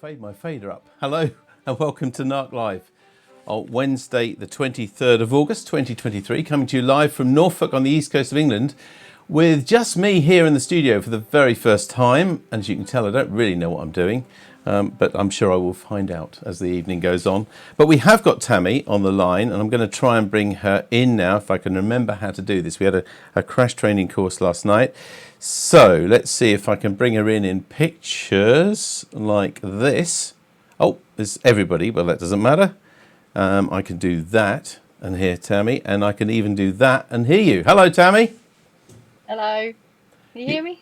fade my fader up. Hello and welcome to NARC Live on Wednesday the 23rd of August 2023, coming to you live from Norfolk on the east coast of England with just me here in the studio for the very first time. And as you can tell, I don't really know what I'm doing, but I'm sure I will find out as the evening goes on. But we have got Tammy on the line and I'm going to try and bring her in now if I can remember how to do this. We had a crash training course last night. So let's see if I can bring her in pictures like this. Oh, there's everybody. Well, that doesn't matter. I can do that and hear Tammy, and I can even do that and hear you. Hello, Tammy. Hello. Can you hear me?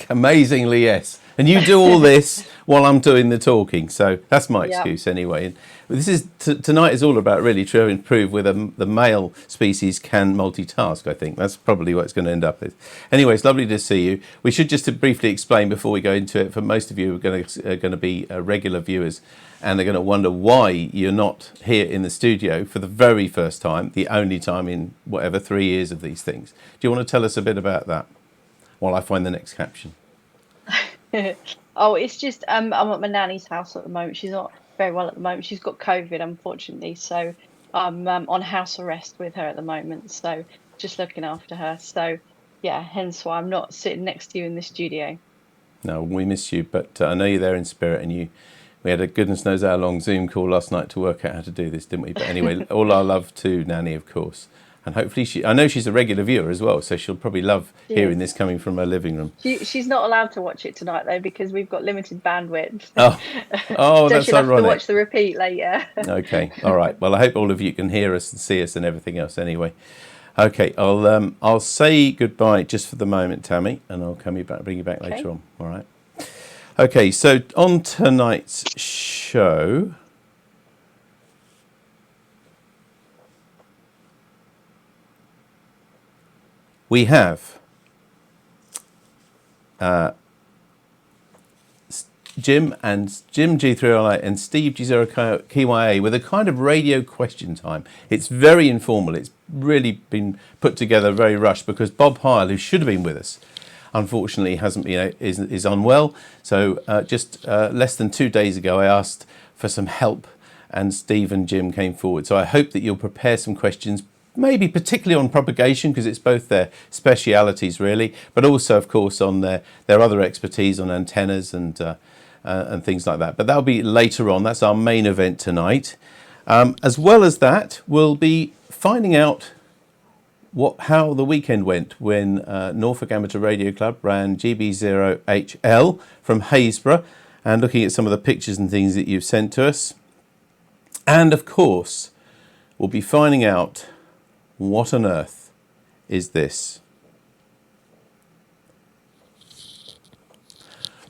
Amazingly, yes. And you do all this while I'm doing the talking. So that's my excuse anyway. And this is tonight is all about really trying to prove whether the male species can multitask. I think that's probably what it's going to end up with. Anyway, it's lovely to see you. We should just briefly explain before we go into it. For most of you who are going to be regular viewers, and they're going to wonder why you're not here in the studio for the very first time, the only time in whatever 3 years of these things. Do you want to tell us a bit about that while I find the next caption? Oh, it's just I'm at my nanny's house at the moment. She's not very well at the moment. She's got COVID, unfortunately, so I'm on house arrest with her at the moment. So just looking after her. So yeah, hence why I'm not sitting next to you in the studio. No, we miss you, but I know you're there in spirit, and we had a goodness knows how long Zoom call last night to work out how to do this, didn't we? But anyway, all our love to Nanny, of course. And hopefully I know she's a regular viewer as well, so she'll probably love hearing this coming from her living room. She's not allowed to watch it tonight, though, because we've got limited bandwidth. Oh, so that's she'll ironic. have to watch the repeat later. Okay, all right. Well, I hope all of you can hear us and see us and everything else anyway. Okay, I'll say goodbye just for the moment, Tammy, and I'll bring you back later on. All right. Okay, so on tonight's show, we have Jim G3YLA and Steve G0KYA with a kind of radio question time. It's very informal. It's really been put together very rushed because Bob Heil, who should have been with us, unfortunately hasn't been, is unwell. So just less than 2 days ago, I asked for some help and Steve and Jim came forward. So I hope that you'll prepare some questions, maybe particularly on propagation, because it's both their specialities really, but also of course on their other expertise on antennas and things like that. But that'll be later on. That's our main event tonight. As well as that, we'll be finding out how the weekend went when Norfolk Amateur Radio Club ran GB0HL from Haysborough, and looking at some of the pictures and things that you've sent to us. And of course, we'll be finding out what on earth is this.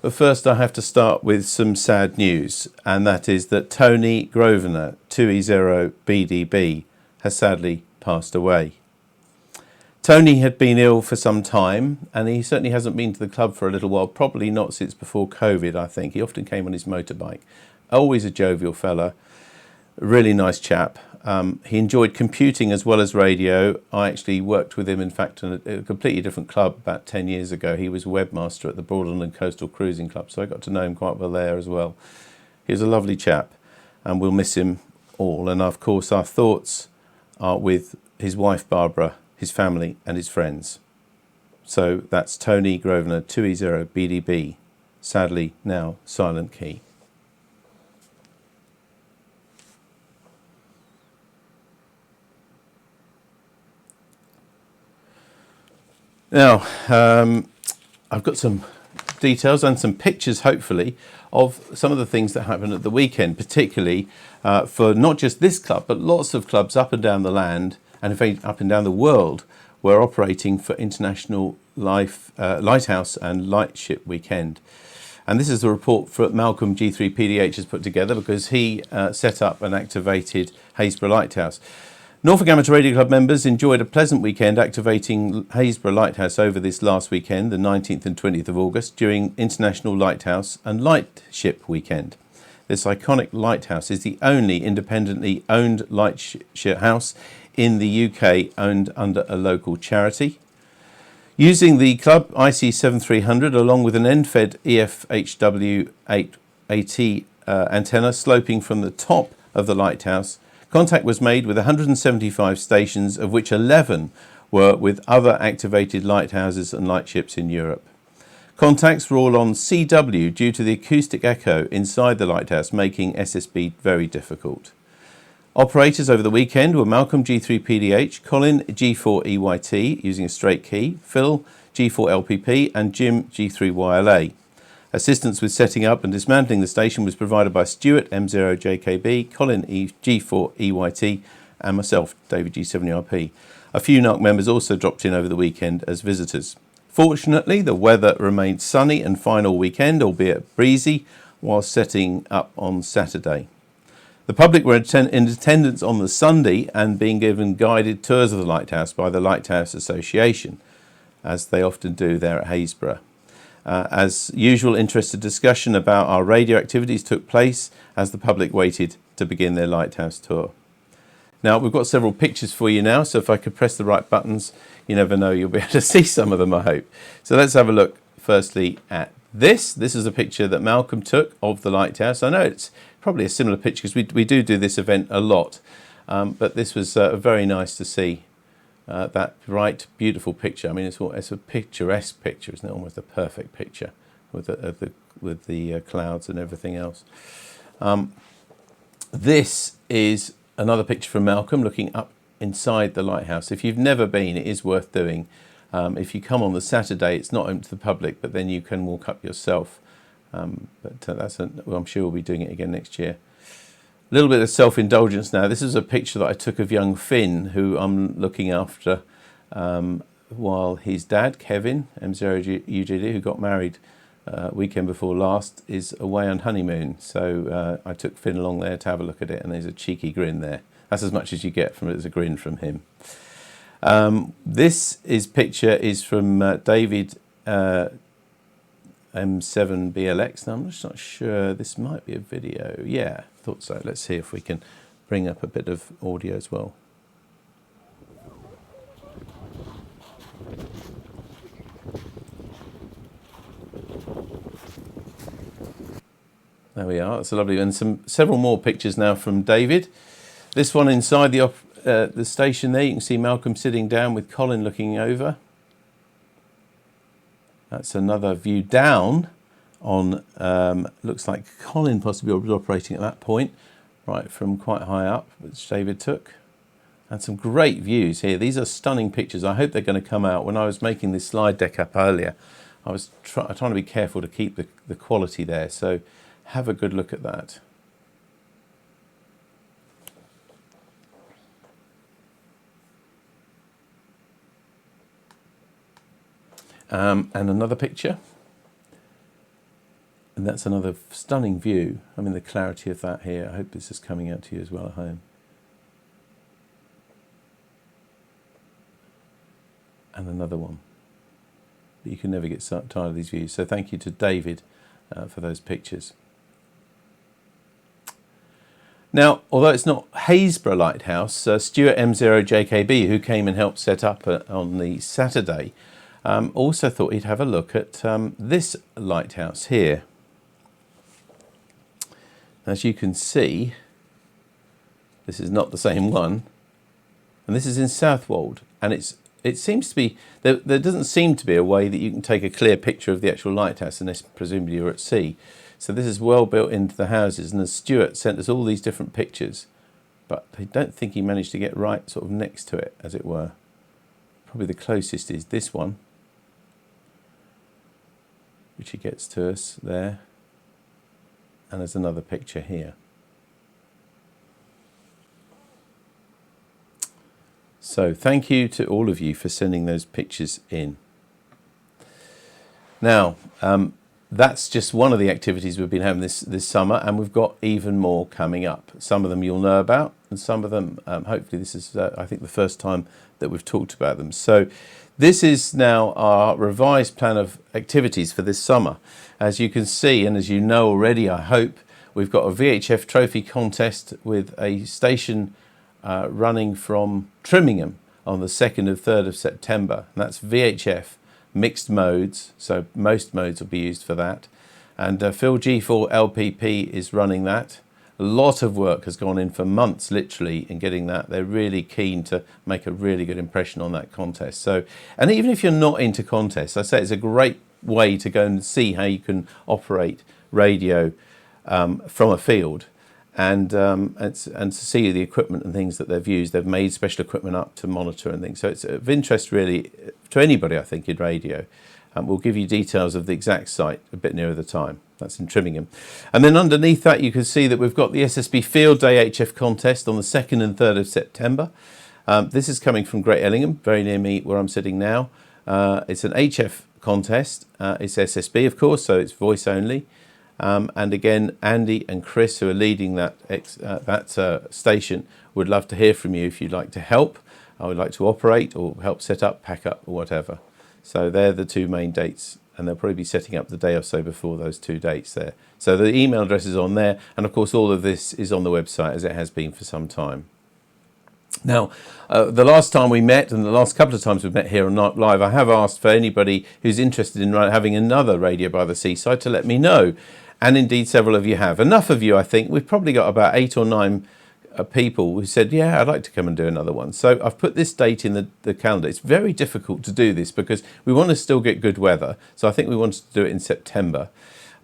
But first I have to start with some sad news, and that is that Tony Grosvenor, 2E0BDB, has sadly passed away. Tony had been ill for some time, and he certainly hasn't been to the club for a little while, probably not since before COVID, I think. He often came on his motorbike. Always a jovial fella, really nice chap. He enjoyed computing as well as radio. I actually worked with him, in fact, in a completely different club about 10 years ago. He was webmaster at the Broadland and Coastal Cruising Club, so I got to know him quite well there as well. He was a lovely chap, and we'll miss him all. And of course, our thoughts are with his wife, Barbara, his family and his friends. So that's Tony Grosvenor, 2E0BDB, sadly now silent key. Now, I've got some details and some pictures, hopefully, of some of the things that happened at the weekend, particularly for not just this club, but lots of clubs up and down the land, and in fact up and down the world, were operating for International Lighthouse and Lightship Weekend. And this is the report that Malcolm G3PDH has put together, because he set up and activated Haysborough Lighthouse. Norfolk Amateur Radio Club members enjoyed a pleasant weekend activating Haysborough Lighthouse over this last weekend, the 19th and 20th of August, during International Lighthouse and Lightship Weekend. This iconic lighthouse is the only independently owned lightship house in the UK owned under a local charity. Using the Club IC7300 along with an end-fed EFHW 8 AT antenna sloping from the top of the lighthouse. Contact was made with 175 stations, of which 11 were with other activated lighthouses and lightships in Europe. Contacts were all on CW due to the acoustic echo inside the lighthouse, making SSB very difficult. Operators over the weekend were Malcolm G3PDH, Colin G4EYT using a straight key, Phil G4LPP and Jim G3YLA. Assistance with setting up and dismantling the station was provided by Stuart M0JKB, Colin G4EYT and myself, David G7RP. A few NARC members also dropped in over the weekend as visitors. Fortunately, the weather remained sunny and fine all weekend, albeit breezy, while setting up on Saturday. The public were in attendance on the Sunday and being given guided tours of the lighthouse by the Lighthouse Association, as they often do there at Haysborough. As usual, interested discussion about our radio activities took place as the public waited to begin their lighthouse tour. Now, we've got several pictures for you now, so if I could press the right buttons, you never know, you'll be able to see some of them, I hope. So let's have a look firstly at this. This is a picture that Malcolm took of the lighthouse. I know it's probably a similar picture because we do this event a lot, but this was very nice to see that bright, beautiful picture. I mean, it's a picturesque picture, isn't it? Almost a perfect picture with the clouds and everything else. This is another picture from Malcolm looking up inside the lighthouse. If you've never been, it is worth doing. If you come on the Saturday, it's not open to the public, but then you can walk up yourself. Well, I'm sure we'll be doing it again next year. A little bit of self-indulgence now. This is a picture that I took of young Finn, who I'm looking after while his dad, Kevin, M0UGD, who got married weekend before last, is away on honeymoon. So I took Finn along there to have a look at it, and there's a cheeky grin there. That's as much as you get from it as a grin from him. This picture is from David M7BLX. Now, I'm just not sure. This might be a video. Yeah, thought so. Let's see if we can bring up a bit of audio as well. There we are. That's a lovely one. And several more pictures now from David. This one inside the station there. You can see Malcolm sitting down with Colin looking over. That's another view down on, looks like Colin possibly was operating at that point, right from quite high up, which David took. And some great views here. These are stunning pictures. I hope they're going to come out. When I was making this slide deck up earlier, I was trying to be careful to keep the quality there. So have a good look at that. And another picture, and that's another stunning view. I mean, the clarity of that here. I hope this is coming out to you as well at home. And another one. But you can never get tired of these views. So thank you to David for those pictures. Now, although it's not Haysborough Lighthouse, Stuart M0JKB, who came and helped set up on the Saturday, also thought he'd have a look at this lighthouse here. As you can see, this is not the same one, and this is in Southwold, and it seems to be there doesn't seem to be a way that you can take a clear picture of the actual lighthouse unless presumably you're at sea. So this is well built into the houses, and as Stuart sent us all these different pictures, but I don't think he managed to get right sort of next to it, as it were. Probably the closest is this one, which he gets to us there, and there's another picture here. So thank you to all of you for sending those pictures in. Now, that's just one of the activities we've been having this summer, and we've got even more coming up. Some of them you'll know about, and some of them, hopefully this is, I think, the first time that we've talked about them. So this is now our revised plan of activities for this summer. As you can see, and as you know already, I hope, we've got a VHF trophy contest with a station running from Trimmingham on the 2nd and 3rd of September. And that's VHF, mixed modes, so most modes will be used for that. And Phil G4LPP is running that. A lot of work has gone in for months, literally, in getting that. They're really keen to make a really good impression on that contest. So, and even if you're not into contests, I say it's a great way to go and see how you can operate radio from a field, and to see the equipment and things that they've used. They've made special equipment up to monitor and things. So it's of interest really to anybody, I think, in radio. We'll give you details of the exact site a bit nearer the time. That's in Trimmingham. And then underneath that, you can see that we've got the SSB Field Day HF contest on the 2nd and 3rd of September. This is coming from Great Ellingham, very near me where I'm sitting now. It's an HF contest. It's SSB, of course, so it's voice only. And again, Andy and Chris, who are leading that station, would love to hear from you if you'd like to help. I would like to operate or help set up, pack up, or whatever. So they're the two main dates, and they'll probably be setting up the day or so before those 2 dates there. So the email address is on there, and of course all of this is on the website, as it has been for some time. Now, the last time we met, and the last couple of times we've met here on NARC Live, I have asked for anybody who's interested in having another Radio by the Seaside to let me know. And indeed, several of you have. Enough of you, I think. We've probably got about 8 or 9 people who said, yeah, I'd like to come and do another one. So I've put this date in the calendar. It's very difficult to do this because we want to still get good weather. So I think we wanted to do it in September.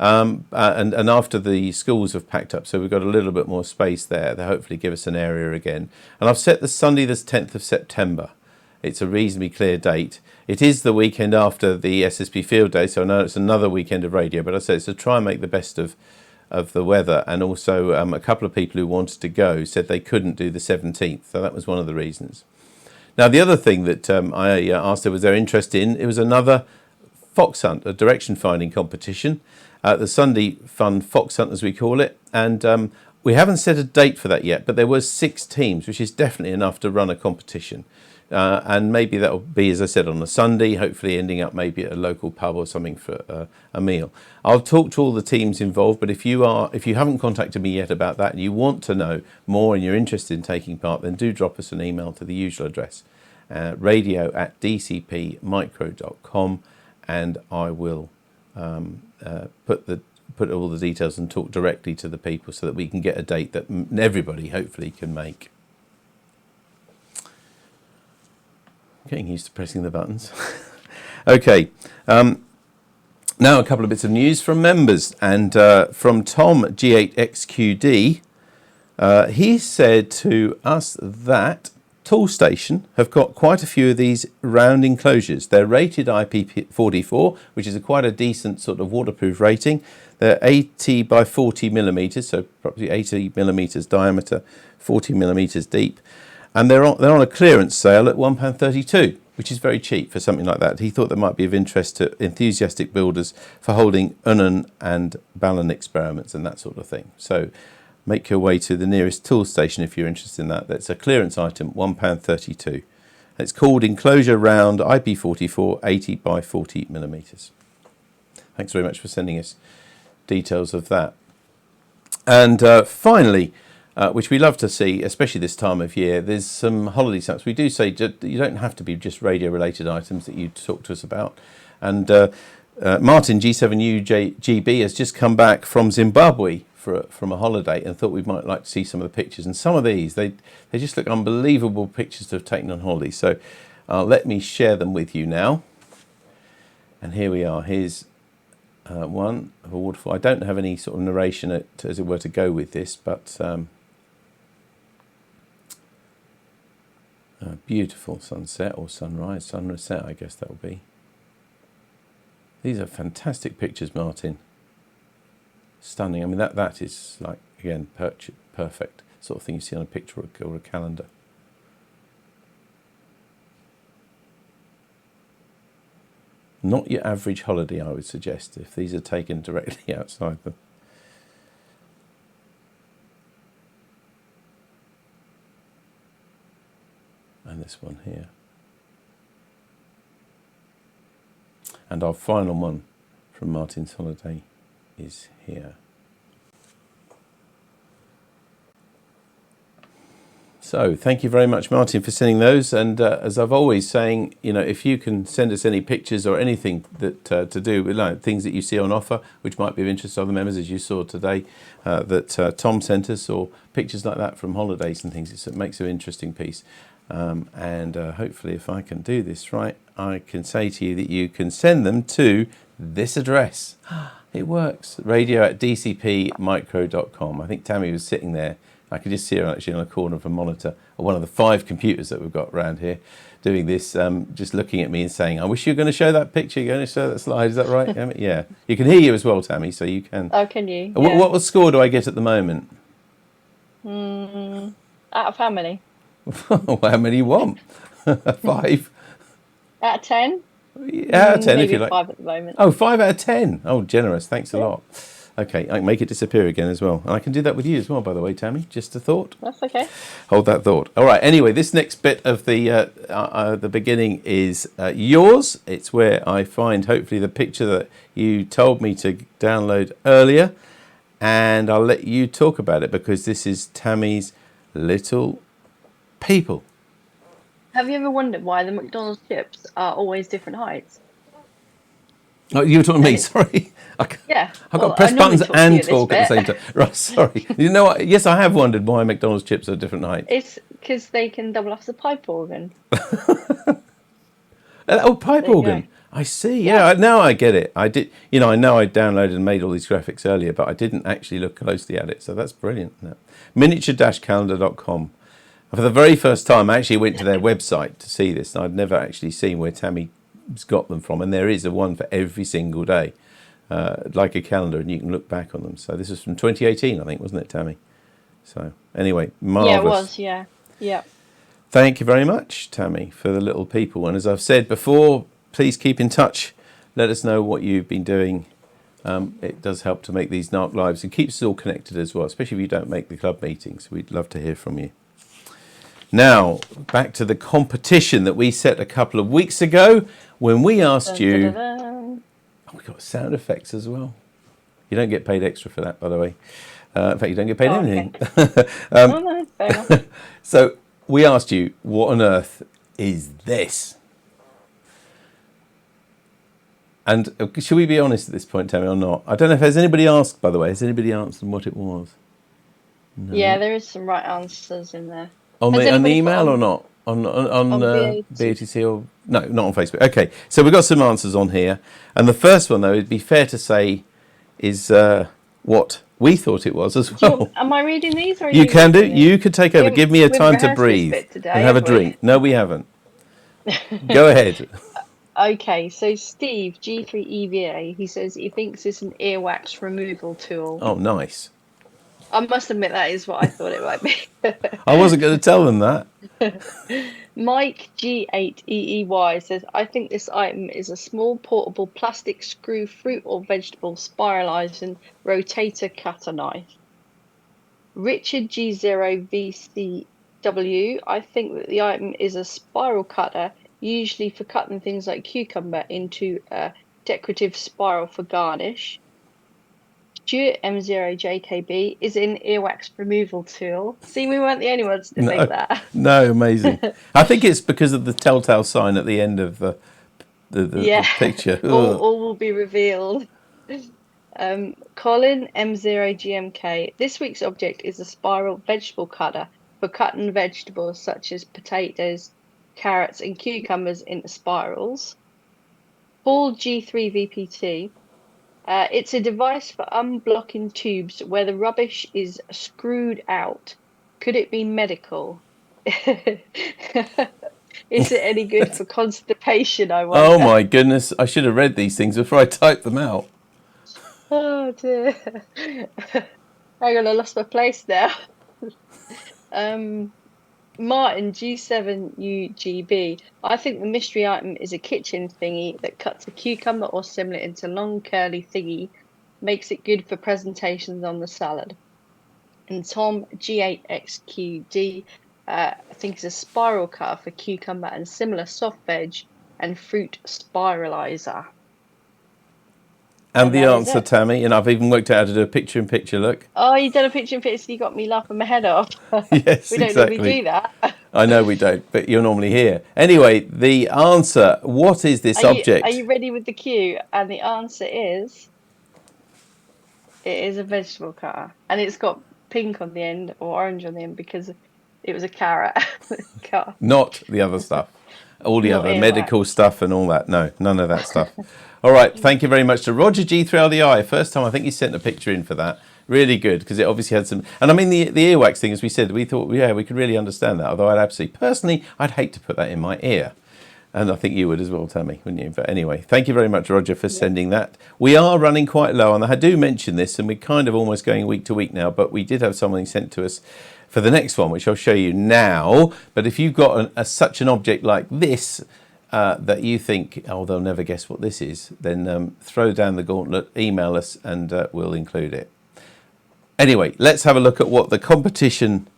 And after the schools have packed up, so we've got a little bit more space there. They'll hopefully give us an area again. And I've set the Sunday the 10th of September. It's a reasonably clear date. It is the weekend after the SSB Field Day, so I know it's another weekend of radio, but I say it's to try and make the best of the weather. And also a couple of people who wanted to go said they couldn't do the 17th, so that was one of the reasons. Now, the other thing that I asked her was their interest in, it was another fox hunt, a direction finding competition, the Sunday Fun Fox Hunt, as we call it. And we haven't set a date for that yet, but there were 6 teams, which is definitely enough to run a competition. And maybe that will be, as I said, on a Sunday, hopefully ending up maybe at a local pub or something for a meal. I'll talk to all the teams involved, but if you haven't contacted me yet about that and you want to know more and you're interested in taking part, then do drop us an email to the usual address, radio@dcpmicro.com, and I will put all the details and talk directly to the people so that we can get a date that everybody hopefully can make. Getting used to pressing the buttons. Okay, now a couple of bits of news from members, and from Tom G8XQD. He said to us that Toolstation have got quite a few of these round enclosures. They're rated IP44, which is quite a decent sort of waterproof rating. They're 80 by 40 millimetres, so probably 80 millimetres diameter, 40 millimetres deep. And they're on a clearance sale at £1.32, which is very cheap for something like that. He thought that might be of interest to enthusiastic builders for holding Unnan and Ballon experiments and that sort of thing. So make your way to the nearest tool station if you're interested in that. That's a clearance item, £1.32. It's called Enclosure Round IP44, 80 by 40 millimetres. Thanks very much for sending us details of that. And finally, which we love to see, especially this time of year, there's some holiday stamps. We do say you don't have to be just radio-related items that you talk to us about. And Martin, G7UGB, has just come back from Zimbabwe from a holiday and thought we might like to see some of the pictures. And some of these, they just look unbelievable pictures to have taken on holiday. So let me share them with you now. And here we are. Here's one of a waterfall. I don't have any sort of narration, as it were, to go with this, but beautiful sunset or sunset, I guess that will be. These are fantastic pictures, Martin. Stunning. I mean, that is like, again, perfect sort of thing you see on a picture or a calendar. Not your average holiday, I would suggest, if these are taken directly outside them. And this one here. And our final one from Martin's holiday is here. So thank you very much, Martin, for sending those. And as I've always saying, if you can send us any pictures or anything that to do with things that you see on offer, which might be of interest to other members, as you saw today, that Tom sent us, or pictures like that from holidays and things, it makes an interesting piece. And hopefully, if I can do this right, I can say to you that you can send them to this address. It works. radio@dcpmicro.com. I think Tammy was sitting there. I could just see her actually on a corner of a monitor, or one of the 5 computers that we've got around here, doing this, just looking at me and saying, I wish you were going to show that picture, you're going to show that slide, is that right? Yeah. You can hear you as well, Tammy, so you can. Oh, can you? Yeah. What score do I get at the moment? Out of how many? How many you want? 5? Out of 10? Out of 10, maybe if you like. 5 at the moment. Oh, 5 out of 10. Oh, generous. Thanks a lot. Okay, I can make it disappear again as well. And I can do that with you as well, by the way, Tammy. Just a thought. That's okay. Hold that thought. All right, anyway, this next bit of the beginning is yours. It's where I find, hopefully, the picture that you told me to download earlier. And I'll let you talk about it, because this is Tammy's little people. Have you ever wondered why the McDonald's chips are always different heights? Oh, you were talking to me, sorry. Yeah. I've got to press buttons and talk at the same time. Right, sorry. You know what? Yes, I have wondered why McDonald's chips are different heights. It's because they can double as a pipe organ. Pipe organ. I see. Yeah, now I get it. I did. I know I downloaded and made all these graphics earlier, but I didn't actually look closely at it. So that's brilliant. No. Miniature-calendar.com. For the very first time, I actually went to their website to see this. I'd never actually seen where Tammy's got them from, and there is a one for every single day, like a calendar, and you can look back on them. So this is from 2018, I think, wasn't it, Tammy? So anyway, marvellous. Yeah, it was, yeah. Thank you very much, Tammy, for the little people. And as I've said before, please keep in touch. Let us know what you've been doing. It does help to make these NARC lives and keeps us all connected as well, especially if you don't make the club meetings. We'd love to hear from you. Now, back to the competition that we set a couple of weeks ago when we asked you... Oh, we've got sound effects as well. You don't get paid extra for that, by the way. In fact, you don't get paid anything. Okay. No, fair enough. So we asked you, what on earth is this? And should we be honest at this point, Tammy, or not? I don't know if has anybody asked, by the way. Has anybody answered what it was? No. Yeah, there is some right answers in there. On the email or not? On BATC or... No, not on Facebook. Okay, so we've got some answers on here. And the first one, though, it'd be fair to say is what we thought it was as well. Am I reading these? Or are you can do. You could take over. Give me a time to breathe today, and have a drink. No, we haven't. Go ahead. Okay, so Steve, G3YLA, he says he thinks it's an earwax removal tool. Oh, nice. I must admit that is what I thought it might be. I wasn't going to tell them that. Mike G8EEY says, I think this item is a small portable plastic screw fruit or vegetable spiralizing rotator cutter knife. Richard G0VCW, I think that the item is a spiral cutter, usually for cutting things like cucumber into a decorative spiral for garnish. Stuart M0JKB is an earwax removal tool. See, we weren't the only ones to think that. No, amazing. I think it's because of the telltale sign at the end of the picture. all will be revealed. Colin M0GMK. This week's object is a spiral vegetable cutter for cutting vegetables such as potatoes, carrots and cucumbers into spirals. Paul G3VPT. It's a device for unblocking tubes where the rubbish is screwed out. Could it be medical? Is it any good for constipation, I wonder? Oh my goodness, I should have read these things before I typed them out. Oh dear. Hang on, I lost my place now. Martin G7UGB. I think the mystery item is a kitchen thingy that cuts a cucumber or similar into long curly thingy, makes it good for presentations on the salad. And Tom G8XQD, I think it's a spiral cutter for cucumber and similar soft veg and fruit spiralizer. And the that is answer, it. Tammy, and I've even worked out how to do a picture-in-picture look. Oh, you done a picture, so you got me laughing my head off. Yes, We don't normally exactly. do that. I know we don't, but you're normally here. Anyway, the answer, what is this Are object? you ready with the cue? And the answer is, it is a vegetable cutter, and it's got pink on the end or orange on the end because it was a carrot cutter, Not the other stuff. All the not other medical earwax. stuff and all that. No, none of that stuff. All right, thank you very much to Roger G3YLA. First time I think he sent a picture in for that. Really good, because it obviously had some... And I mean, the earwax thing, as we said, we thought, yeah, we could really understand that. Although I'd absolutely... Personally, I'd hate to put that in my ear. And I think you would as well, Tammy, wouldn't you? But anyway, thank you very much, Roger, for sending that. We are running quite low, and I do mention this, and we're kind of almost going week to week now, but we did have something sent to us for the next one, which I'll show you now. But if you've got such an object like this that you think, oh, they'll never guess what this is, then throw down the gauntlet, email us, and we'll include it. Anyway, let's have a look at what the competition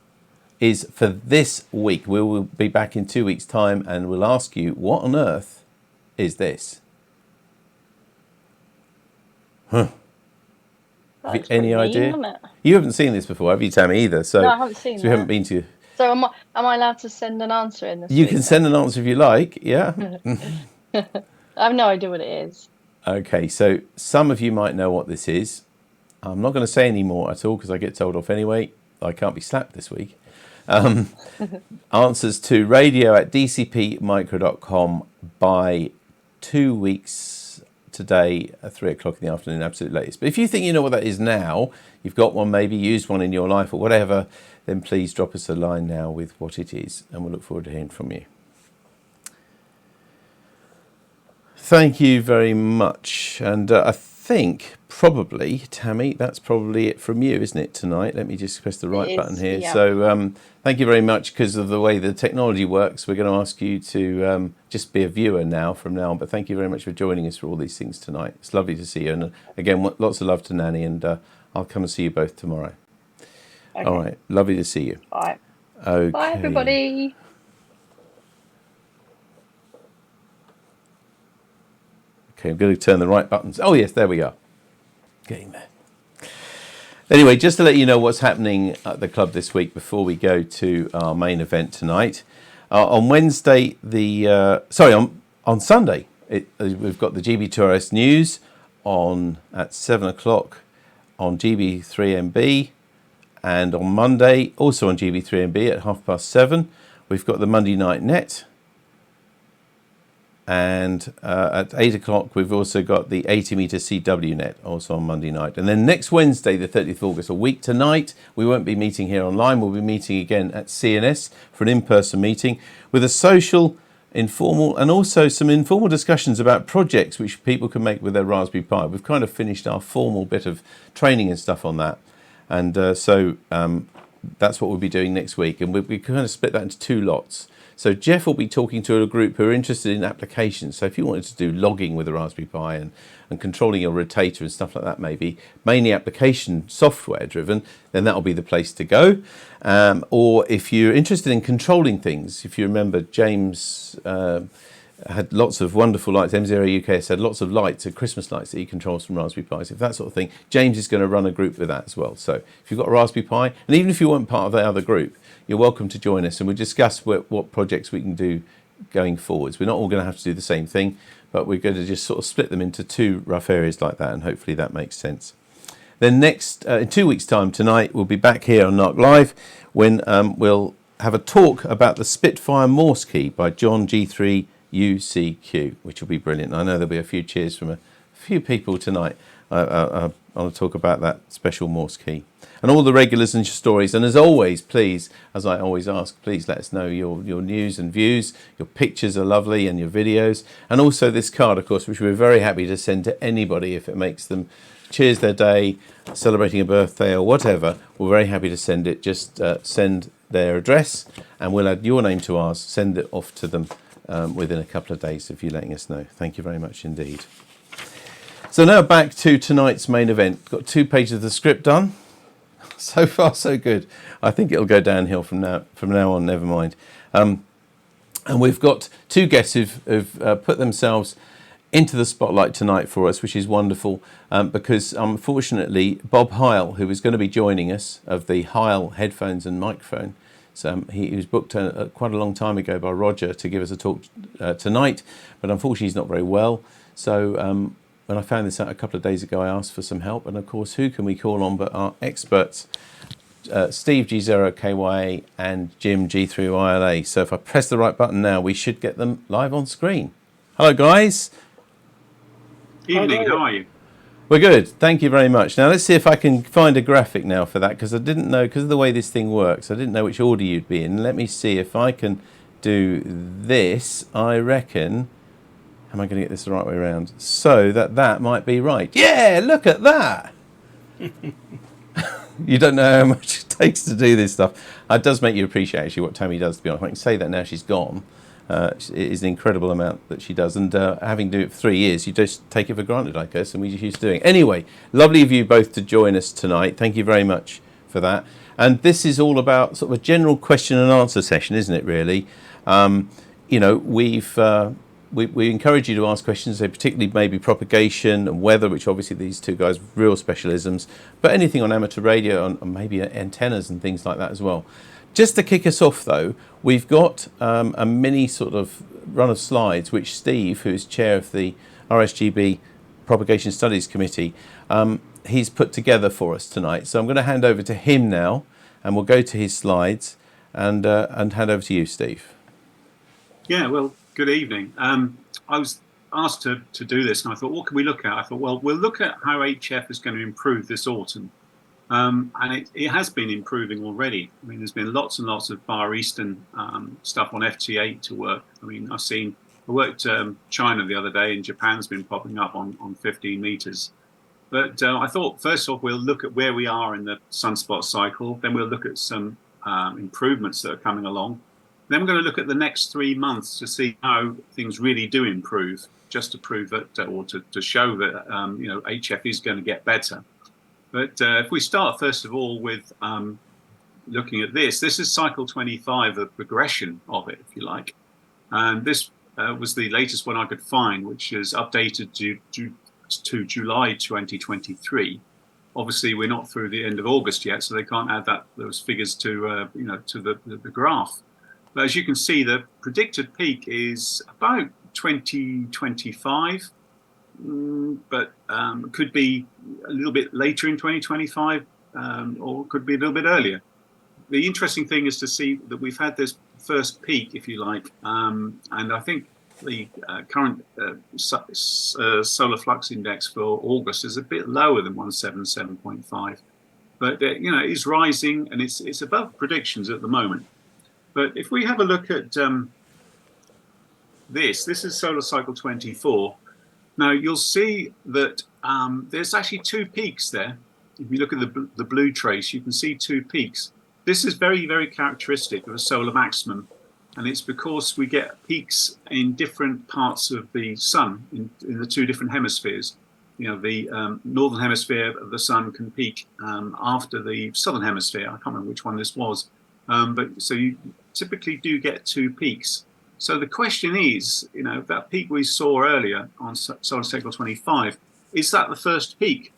is for this week. We will be back in 2 weeks' time, and we'll ask you, what on earth is this? Have you any idea? Isn't it? You haven't seen this before, have you, Tammy, either? So, No, I haven't seen so we haven't that. been to... So am I allowed to send an answer in this You week can send an answer if you like, yeah. I have no idea what it is. Okay, so some of you might know what this is. I'm not going to say any more at all because I get told off anyway. I can't be slapped this week. Answers to radio@dcpmicro.com by 2 weeks today at 3 o'clock in the afternoon, absolute latest. But if you think you know what that is now, you've got one, maybe used one in your life or whatever, then please drop us a line now with what it is, and we'll look forward to hearing from you. Thank you very much. And I think probably, Tammy, that's probably it from you, isn't it, tonight? Let me just press the right button here. Yeah. So thank you very much. Because of the way the technology works, we're going to ask you to just be a viewer now from now on. But thank you very much for joining us for all these things tonight. It's lovely to see you. And again, lots of love to Nanny, and I'll come and see you both tomorrow. Okay. All right. Lovely to see you. Bye. Okay. Bye, everybody. Okay, I'm going to turn the right buttons. Oh, yes, there we are. Getting there. Anyway, just to let you know what's happening at the club this week before we go to our main event tonight. On Wednesday, on Sunday, we've got the GB2RS News at 7 o'clock on GB3MB. And on Monday, also on GB3MB at 7:30, we've got the Monday Night Net. And at 8 o'clock, we've also got the 80-metre CW net, also on Monday night. And then next Wednesday, the 30th of August, a week tonight, we won't be meeting here online. We'll be meeting again at CNS for an in-person meeting with a social, informal, and also some informal discussions about projects which people can make with their Raspberry Pi. We've kind of finished our formal bit of training and stuff on that. And so that's what we'll be doing next week. And we kind of split that into two lots. So Jeff will be talking to a group who are interested in applications. So if you wanted to do logging with a Raspberry Pi and controlling your rotator and stuff like that, maybe mainly application software driven, then that'll be the place to go. Or if you're interested in controlling things, if you remember, James had lots of wonderful lights. M0UKS had lots of lights, Christmas lights that he controls from Raspberry Pis. If that sort of thing, James is going to run a group with that as well. So if you've got a Raspberry Pi, and even if you weren't part of the other group, you're welcome to join us, and we'll discuss what projects we can do going forwards. We're not all going to have to do the same thing, but we're going to just sort of split them into two rough areas like that, and hopefully that makes sense. Then next, in 2 weeks' time, tonight, we'll be back here on NARC Live when we'll have a talk about the Spitfire Morse key by John G3YLA, which will be brilliant. I know there'll be a few cheers from a few people tonight. I want to talk about that special Morse key. And all the regulars and stories. And as always, please, as I always ask, please let us know your news and views. Your pictures are lovely and your videos. And also this card, of course, which we're very happy to send to anybody if it makes them cheers their day, celebrating a birthday or whatever. We're very happy to send it. Just send their address and we'll add your name to ours. Send it off to them within a couple of days if you're letting us know. Thank you very much indeed. So now back to tonight's main event. Got 2 pages of the script done. So far, so good. I think it'll go downhill from now on. Never mind. And we've got 2 guests who've put themselves into the spotlight tonight for us, which is wonderful, because unfortunately Bob Heil, who is going to be joining us of the Heil headphones and microphone, so he was booked quite a long time ago by Roger to give us a talk tonight, but unfortunately he's not very well. So when I found this out a couple of days ago, I asked for some help, and of course, who can we call on but our experts, Steve G0KYA and Jim G3YLA. So if I press the right button now, we should get them live on screen. Hello, guys. Evening, how are you? We're good, thank you very much. Now let's see if I can find a graphic now for that, because I didn't know, because of the way this thing works, I didn't know which order you'd be in. Let me see if I can do this. I reckon, am I going to get this the right way around? So that might be right. Yeah, look at that. You don't know how much it takes to do this stuff. It does make you appreciate actually what Tammy does, to be honest. I can say that now she's gone. It is an incredible amount that she does, and having done it for 3 years, you just take it for granted, I guess, and we just used to doing it. Anyway, lovely of you both to join us tonight. Thank you very much for that. And this is all about sort of a general question and answer session, isn't it, really? You know, we encourage you to ask questions, particularly maybe propagation and weather, which obviously these two guys' real specialisms, but anything on amateur radio and maybe antennas and things like that as well. Just to kick us off, though, we've got a mini sort of run of slides, which Steve, who is chair of the RSGB Propagation Studies Committee, he's put together for us tonight. So I'm going to hand over to him now, and we'll go to his slides and hand over to you, Steve. Yeah, well, good evening. I was asked to do this, and I thought, what can we look at? I thought, well, we'll look at how HF is going to improve this autumn. And it has been improving already. I mean, there's been lots and lots of Far Eastern stuff on FT8 to work. I mean, I worked China the other day, and Japan's been popping up on 15 meters. But I thought, first off, we'll look at where we are in the sunspot cycle. Then we'll look at some improvements that are coming along. Then we're going to look at the next 3 months to see how things really do improve, just to prove that, or to show that, you know, HF is going to get better. But if we start, first of all, with looking at this is cycle 25, the progression of it, if you like. And this was the latest one I could find, which is updated to July 2023. Obviously, we're not through the end of August yet, so they can't add those figures to you know, to the graph. But as you can see, the predicted peak is about 2025. But could be a little bit later in 2025, or could be a little bit earlier. The interesting thing is to see that we've had this first peak, if you like, and I think the current solar flux index for August is a bit lower than 177.5, but you know, it is rising, and it's above predictions at the moment. But if we have a look at this is solar cycle 24. Now, you'll see that there's actually two peaks there. If you look at the blue trace, you can see two peaks. This is very, very characteristic of a solar maximum, and it's because we get peaks in different parts of the sun, in the two different hemispheres. You know, the northern hemisphere of the sun can peak after the southern hemisphere. I can't remember which one this was. But so you typically do get two peaks. So the question is, you know, that peak we saw earlier on solar cycle 25, is that the first peak?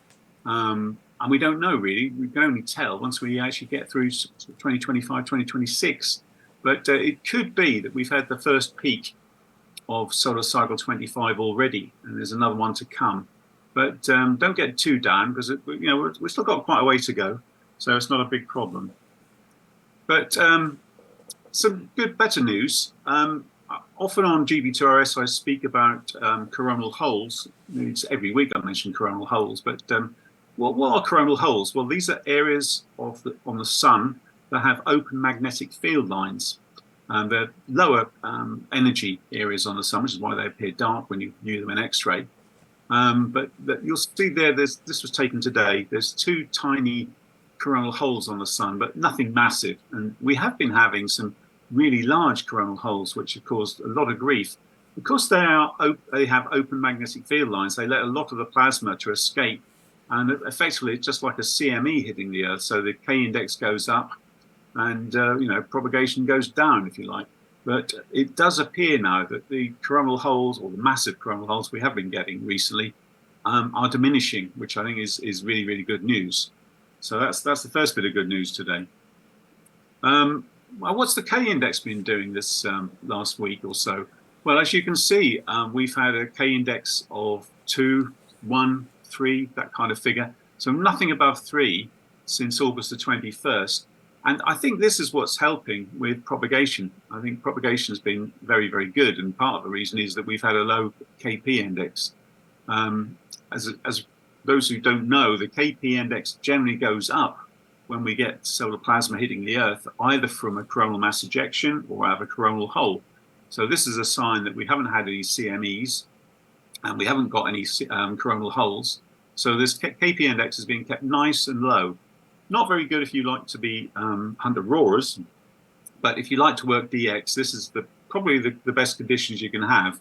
And we don't know really. We can only tell once we actually get through 2025, 2026. But it could be that we've had the first peak of solar cycle 25 already, and there's another one to come. But don't get too down, because you know, we've still got quite a way to go, so it's not a big problem. But some better news. Often on GB2RS I speak about coronal holes. It's every week I mention coronal holes, but what are coronal holes? Well, these are areas on the sun that have open magnetic field lines. They're lower energy areas on the sun, which is why they appear dark when you view them in X-ray. But you'll see there, this was taken today. There's two tiny coronal holes on the sun, but nothing massive. And we have been having some really large coronal holes, which have caused a lot of grief. Because they have open magnetic field lines, they let a lot of the plasma to escape. And effectively, it's just like a CME hitting the Earth. So the K index goes up, and you know, propagation goes down, if you like. But it does appear now that the coronal holes, or the massive coronal holes we have been getting recently, are diminishing, which I think is really, really good news. So that's the first bit of good news today. Well, what's the K index been doing this last week or so? Well, as you can see, we've had a K index of 2, 1, 3, that kind of figure. So nothing above 3 since August the 21st. And I think this is what's helping with propagation. I think propagation has been very, very good. And part of the reason is that we've had a low KP index. As those who don't know, the KP index generally goes up when we get solar plasma hitting the Earth, either from a coronal mass ejection or out of a coronal hole. So this is a sign that we haven't had any CMEs and we haven't got any coronal holes. So this KP index is being kept nice and low. Not very good if you like to be under RORAs, but if you like to work DX, this is probably the best conditions you can have.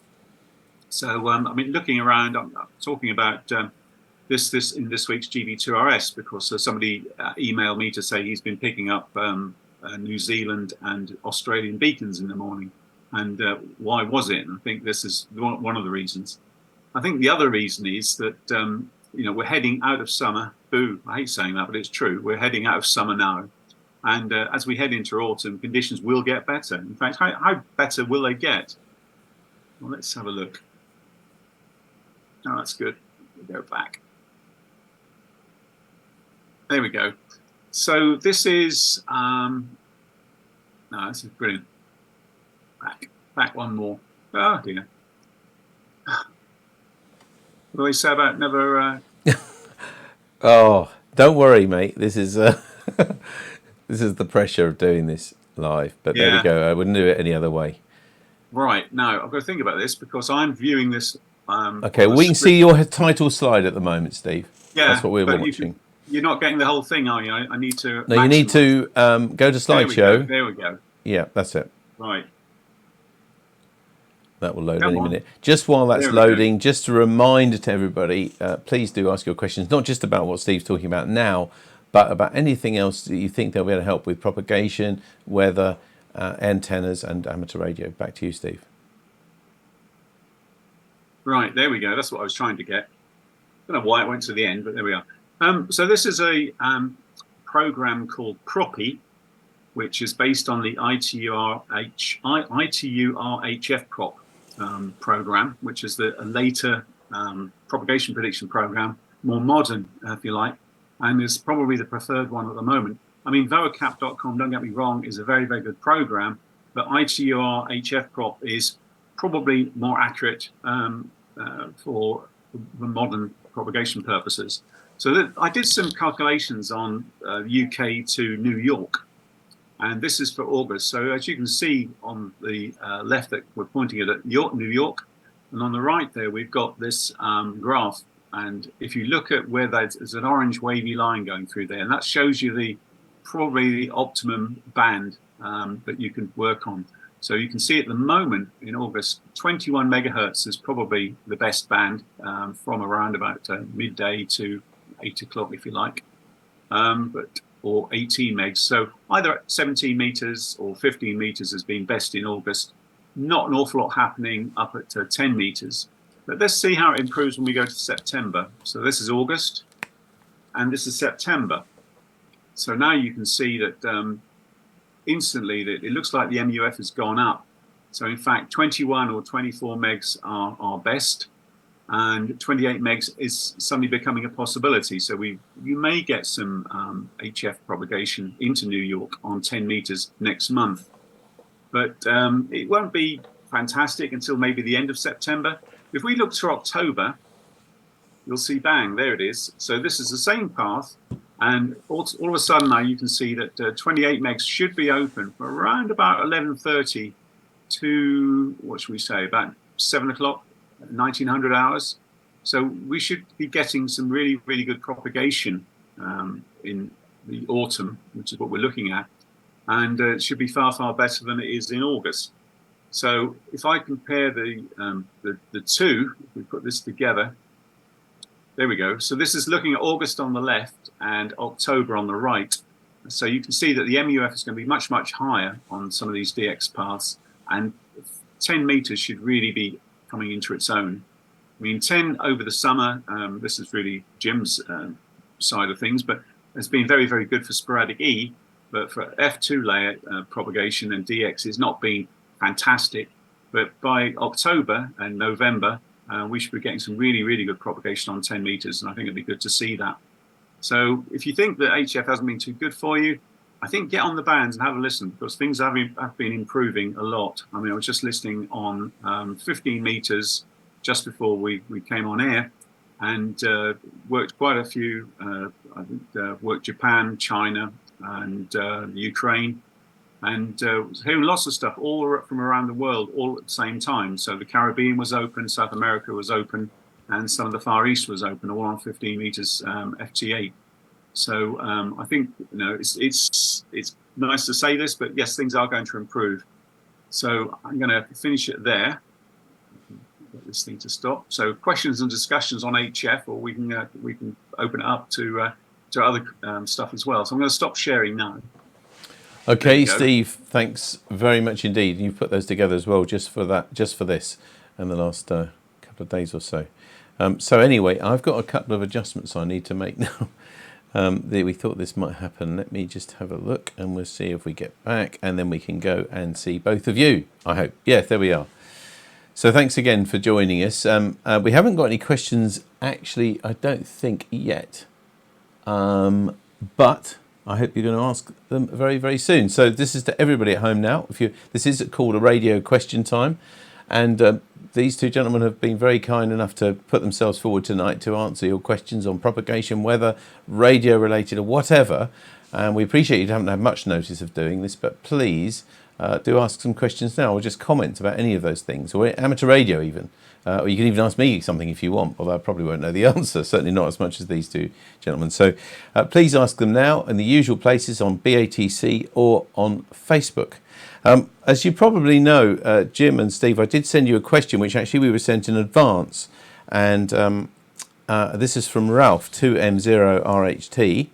So I mean, looking around, I'm talking about this in this week's GB2RS because somebody emailed me to say he's been picking up New Zealand and Australian beacons in the morning, and why was it? And I think this is one of the reasons. I think the other reason is that we're heading out of summer. Boo, I hate saying that, but it's true. We're heading out of summer now. And as we head into autumn, conditions will get better. In fact, how better will they get? Well, let's have a look. Oh, that's good. We'll go back. There we go. So this is, no, this is brilliant. Back one more. Oh, dear. What do they say about never... Oh, don't worry, mate. This is this is the pressure of doing this live. But there we go. I wouldn't do it any other way. Right. Now, I've got to think about this because I'm viewing this... okay, we can see your title slide at the moment, Steve. Yeah, that's what we're watching. You're not getting the whole thing, are you? I need to... No, you need to go to slideshow. There we go. Yeah, that's it. Right. That will load any minute. Just while that's loading, just a reminder to everybody, please do ask your questions, not just about what Steve's talking about now, but about anything else that you think they'll be able to help with propagation, weather, antennas, and amateur radio. Back to you, Steve. Right, there we go. That's what I was trying to get. I don't know why it went to the end, but there we are. So this is a program called Proppy, which is based on the ITU-RHF prop program, which is a later propagation prediction program, more modern, if you like, and is probably the preferred one at the moment. I mean, vocap.com, don't get me wrong, is a very, very good program, but ITU-RHF prop is probably more accurate for the modern propagation purposes. So I did some calculations on UK to New York, and this is for August. So as you can see on the left, that we're pointing at New York, and on the right there, we've got this graph. And if you look at where there's an orange wavy line going through there, and that shows you probably the optimum band that you can work on. So you can see at the moment in August, 21 megahertz is probably the best band from around about midday to 8 o'clock, if you like, or 18 megs. So either 17 meters or 15 meters has been best in August. Not an awful lot happening up at 10 meters. But let's see how it improves when we go to September. So this is August, and this is September. So now you can see that instantly that it looks like the MUF has gone up. So in fact, 21 or 24 megs are best, and 28 megs is suddenly becoming a possibility. So you may get some HF propagation into New York on 10 meters next month, but it won't be fantastic until maybe the end of September. If we look to October, you'll see, bang, there it is. So this is the same path. And all of a sudden now you can see that 28 megs should be open for around about 11:30 to, what should we say, about 7 o'clock, 1900 hours. So we should be getting some really, really good propagation in the autumn, which is what we're looking at. And it should be far, far better than it is in August. So if I compare the two, if we put this together, there we go. So this is looking at August on the left and October on the right. So you can see that the MUF is going to be much, much higher on some of these DX paths. and 10 meters should really be coming into its own. I mean, 10 over the summer, this is really Jim's side of things, but it's been very, very good for sporadic E, but for F2 layer propagation and DX has not been fantastic. But by October and November, we should be getting some really, really good propagation on 10 meters, and I think it'd be good to see that. So if you think that HF hasn't been too good for you, I think get on the bands and have a listen, because things have been improving a lot. I mean, I was just listening on 15 meters just before we came on air, and worked quite a few, I think worked Japan, China, and Ukraine, and hearing lots of stuff all from around the world all at the same time. So the Caribbean was open, South America was open, and some of the Far East was open, all on 15 meters FT8. So I think, you know, it's nice to say this, but yes, things are going to improve. So I'm going to finish it there. Get this thing to stop. So questions and discussions on HF, or we can open it up to other stuff as well. So I'm going to stop sharing now. Okay, Steve, thanks very much indeed. You've put those together as well, just for this, in the last couple of days or so. So anyway, I've got a couple of adjustments I need to make now. We thought this might happen. Let me just have a look, and we'll see if we get back, and then we can go and see both of you, I hope. Yeah, there we are. So thanks again for joining us. We haven't got any questions, actually, I don't think, yet. But I hope you're going to ask them very, very soon. So this is to everybody at home now. This is called a radio question time. And these two gentlemen have been very kind enough to put themselves forward tonight to answer your questions on propagation, weather, radio related, or whatever. And we appreciate you haven't had much notice of doing this, but please do ask some questions now, or just comment about any of those things, or amateur radio even. Or you can even ask me something if you want, although I probably won't know the answer, certainly not as much as these two gentlemen. So please ask them now in the usual places on BATC or on Facebook. As you probably know, Jim and Steve, I did send you a question which actually we were sent in advance. And this is from Ralph, 2M0RHT.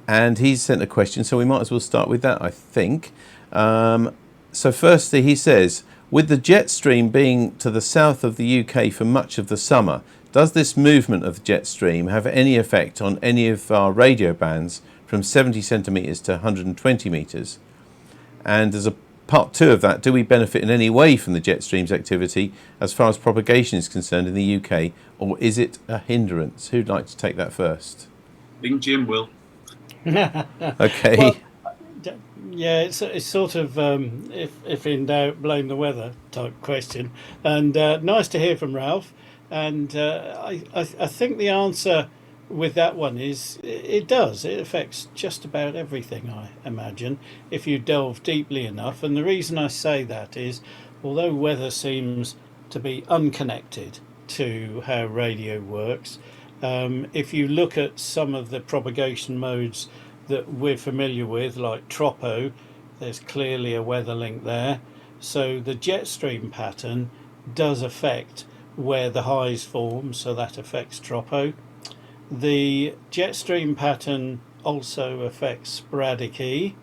And he's sent a question, so we might as well start with that, I think. So firstly, he says, with the jet stream being to the south of the UK for much of the summer, does this movement of the jet stream have any effect on any of our radio bands from 70 centimetres to 120 metres? And as a part two of that, do we benefit in any way from the jet stream's activity as far as propagation is concerned in the UK, or is it a hindrance? Who'd like to take that first? I think Jim will. Okay. Well, yeah, it's sort of if in doubt, blame the weather type question. And nice to hear from Ralph. And I think the answer with that one is it does. It affects just about everything, I imagine, if you delve deeply enough. And the reason I say that is, although weather seems to be unconnected to how radio works, if you look at some of the propagation modes that we're familiar with, like tropo, there's clearly a weather link there. So the jet stream pattern does affect where the highs form, so that affects tropo. The jet stream pattern also affects sporadic E,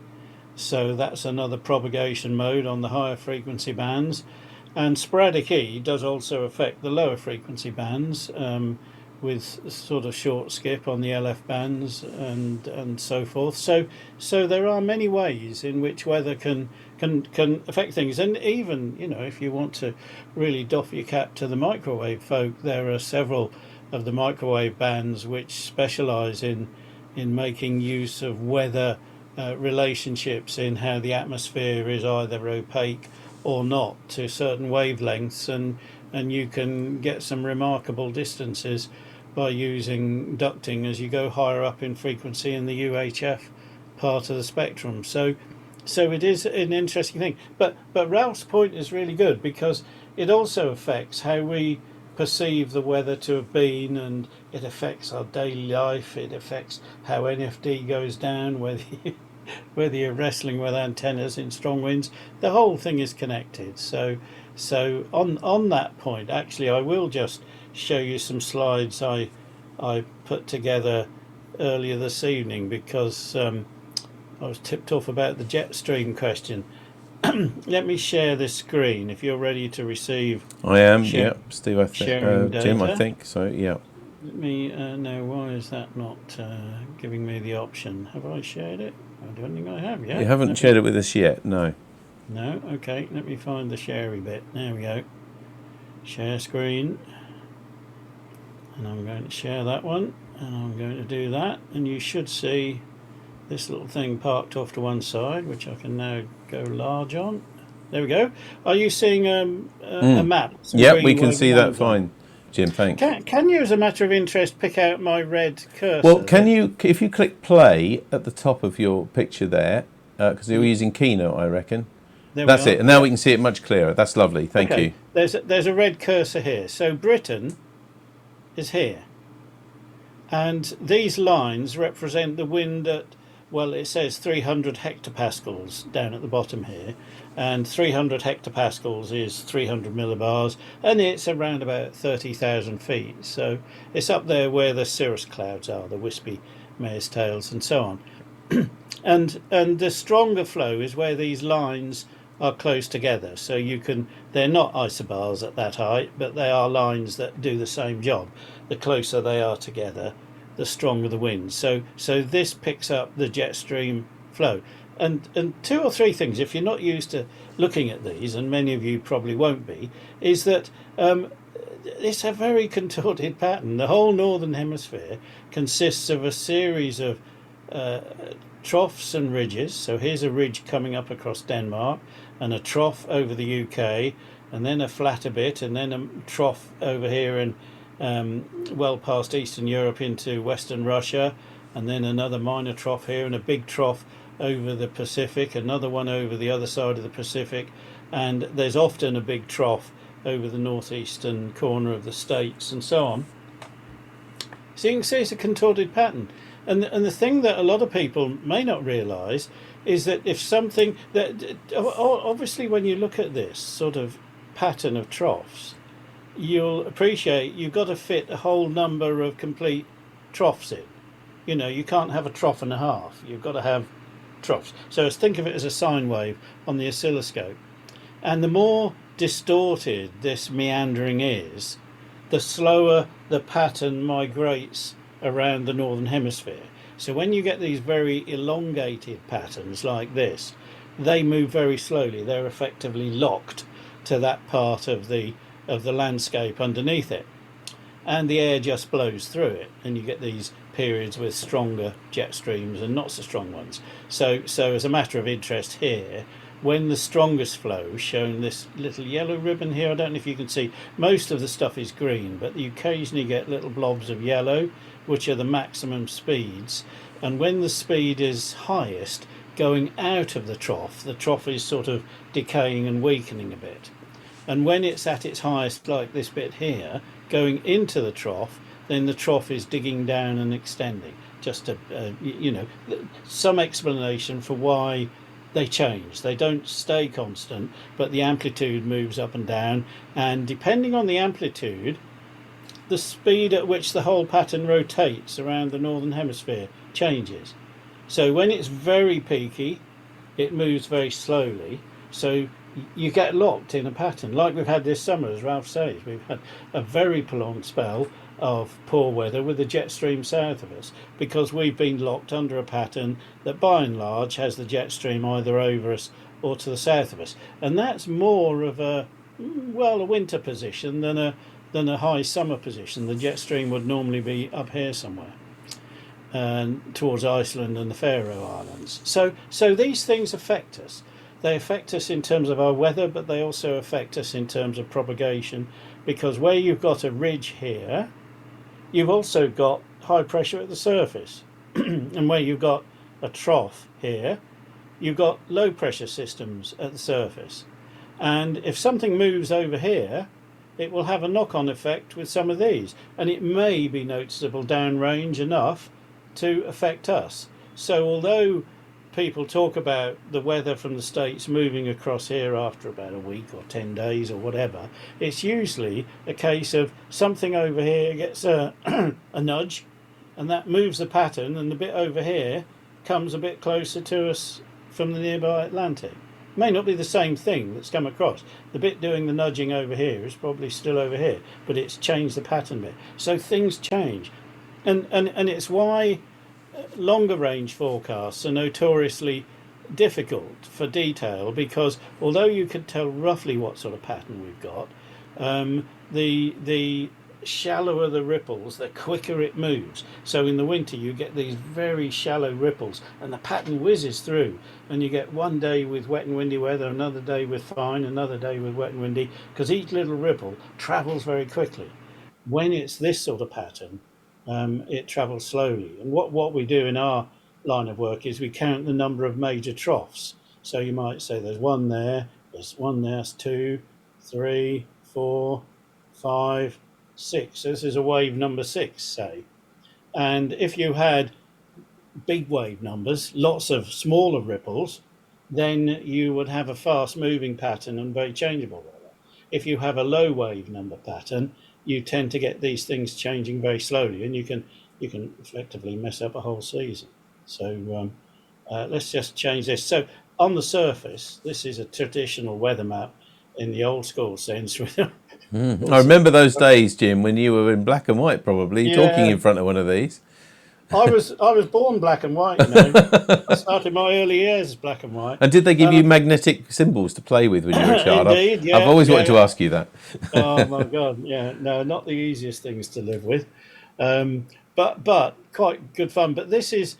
so that's another propagation mode on the higher frequency bands. And sporadic E does also affect the lower frequency bands, with sort of short skip on the LF bands and so forth. So there are many ways in which weather can affect things. And even, you know, if you want to really doff your cap to the microwave folk, there are several of the microwave bands which specialise in making use of weather relationships in how the atmosphere is either opaque or not to certain wavelengths, and you can get some remarkable distances by using ducting as you go higher up in frequency in the UHF part of the spectrum. So it is an interesting thing. But Ralph's point is really good, because it also affects how we perceive the weather to have been, and it affects our daily life. It affects how NFD goes down, whether you're wrestling with antennas in strong winds. The whole thing is connected. So on that point, actually, I will just show you some slides I put together earlier this evening, because I was tipped off about the jet stream question. let me share this screen if you're ready to receive. I am. Share- Yeah, Steve. I think sharing Jim. I data. think so. Yeah. Let me know, why is that not giving me the option? Have I shared it? I don't think I have yet. You haven't shared it with us yet. No. No? Okay, let me find the sharey bit. There we go. Share screen. And I'm going to share that one. And I'm going to do that. And you should see this little thing parked off to one side, which I can now go large on. There we go. Are you seeing a map? Yeah, we can see that fine. Jim, thanks. Can you, as a matter of interest, pick out my red cursor? Well, can you, if you click play at the top of your picture there, because you're using Keynote, I reckon. That's it. And now we can see it much clearer. That's lovely. Thank you. There's a red cursor here. So Britain is here. And these lines represent the wind at, well, it says 300 hectopascals down at the bottom here. And 300 hectopascals is 300 millibars, and it's around about 30,000 feet. So it's up there where the cirrus clouds are, the wispy mare's tails and so on. and the stronger flow is where these lines are close together. So they're not isobars at that height, but they are lines that do the same job. The closer they are together, the stronger the wind. So this picks up the jet stream flow. And two or three things, if you're not used to looking at these, and many of you probably won't be, is that it's a very contorted pattern. The whole northern hemisphere consists of a series of troughs and ridges. So here's a ridge coming up across Denmark, and a trough over the UK, and then a flatter bit, and then a trough over here and well past Eastern Europe into Western Russia, and then another minor trough here, and a big trough over the Pacific, another one over the other side of the Pacific, and there's often a big trough over the northeastern corner of the States and so on. So you can see it's a contorted pattern. And the thing that a lot of people may not realise is that if something that obviously when you look at this sort of pattern of troughs, you'll appreciate you've got to fit a whole number of complete troughs in. You know, you can't have a trough and a half. You've got to have troughs. So think of it as a sine wave on the oscilloscope. And the more distorted this meandering is, the slower the pattern migrates around the northern hemisphere. So when you get these very elongated patterns like this, they move very slowly. They're effectively locked to that part of the landscape underneath it, and the air just blows through it, and you get these periods with stronger jet streams and not so strong ones. So as a matter of interest here, when the strongest flow, shown this little yellow ribbon here, I don't know if you can see, most of the stuff is green, but you occasionally get little blobs of yellow, which are the maximum speeds. And when the speed is highest, going out of the trough is sort of decaying and weakening a bit. And when it's at its highest, like this bit here, going into the trough, then the trough is digging down and extending. Just some explanation for why they change. They don't stay constant, but the amplitude moves up and down, and depending on the amplitude, the speed at which the whole pattern rotates around the northern hemisphere changes. So when it's very peaky, it moves very slowly. So you get locked in a pattern, like we've had this summer, as Ralph says. We've had a very prolonged spell of poor weather with the jet stream south of us, because we've been locked under a pattern that by and large has the jet stream either over us or to the south of us. And that's more of a winter position than a high summer position. The jet stream would normally be up here somewhere, towards Iceland and the Faroe Islands. So these things affect us. They affect us in terms of our weather, but they also affect us in terms of propagation, because where you've got a ridge here, you've also got high pressure at the surface. And where you've got a trough here, you've got low pressure systems at the surface. And if something moves over here, it will have a knock-on effect with some of these, and it may be noticeable downrange enough to affect us. So although people talk about the weather from the States moving across here after about a week or 10 days or whatever, it's usually a case of something over here gets a nudge, and that moves the pattern, and the bit over here comes a bit closer to us from the nearby Atlantic. May not be the same thing that's come across. The bit doing the nudging over here is probably still over here, but it's changed the pattern a bit. So things change. And it's why longer range forecasts are notoriously difficult for detail, because although you can tell roughly what sort of pattern we've got, the shallower the ripples, the quicker it moves. So in the winter you get these very shallow ripples and the pattern whizzes through, and you get one day with wet and windy weather, another day with fine, another day with wet and windy, because each little ripple travels very quickly. When it's this sort of pattern, it travels slowly. And what we do in our line of work is we count the number of major troughs. So you might say there's one there, there's 2, 3, 4, 5, 6. So this is a wave number 6, say. And if you had big wave numbers, lots of smaller ripples, then you would have a fast moving pattern and very changeable weather. If you have a low wave number pattern, you tend to get these things changing very slowly, and you can effectively mess up a whole season. So let's just change this. So on the surface, this is a traditional weather map in the old school sense. I remember those days, Jim, when you were in black and white, probably talking in front of one of these. I was born black and white, you know. I started my early years as black and white. And did they give you magnetic symbols to play with when you were a child? Indeed, yeah. I've always wanted to ask you that. Oh my God, yeah. No, not the easiest things to live with, but quite good fun. But this is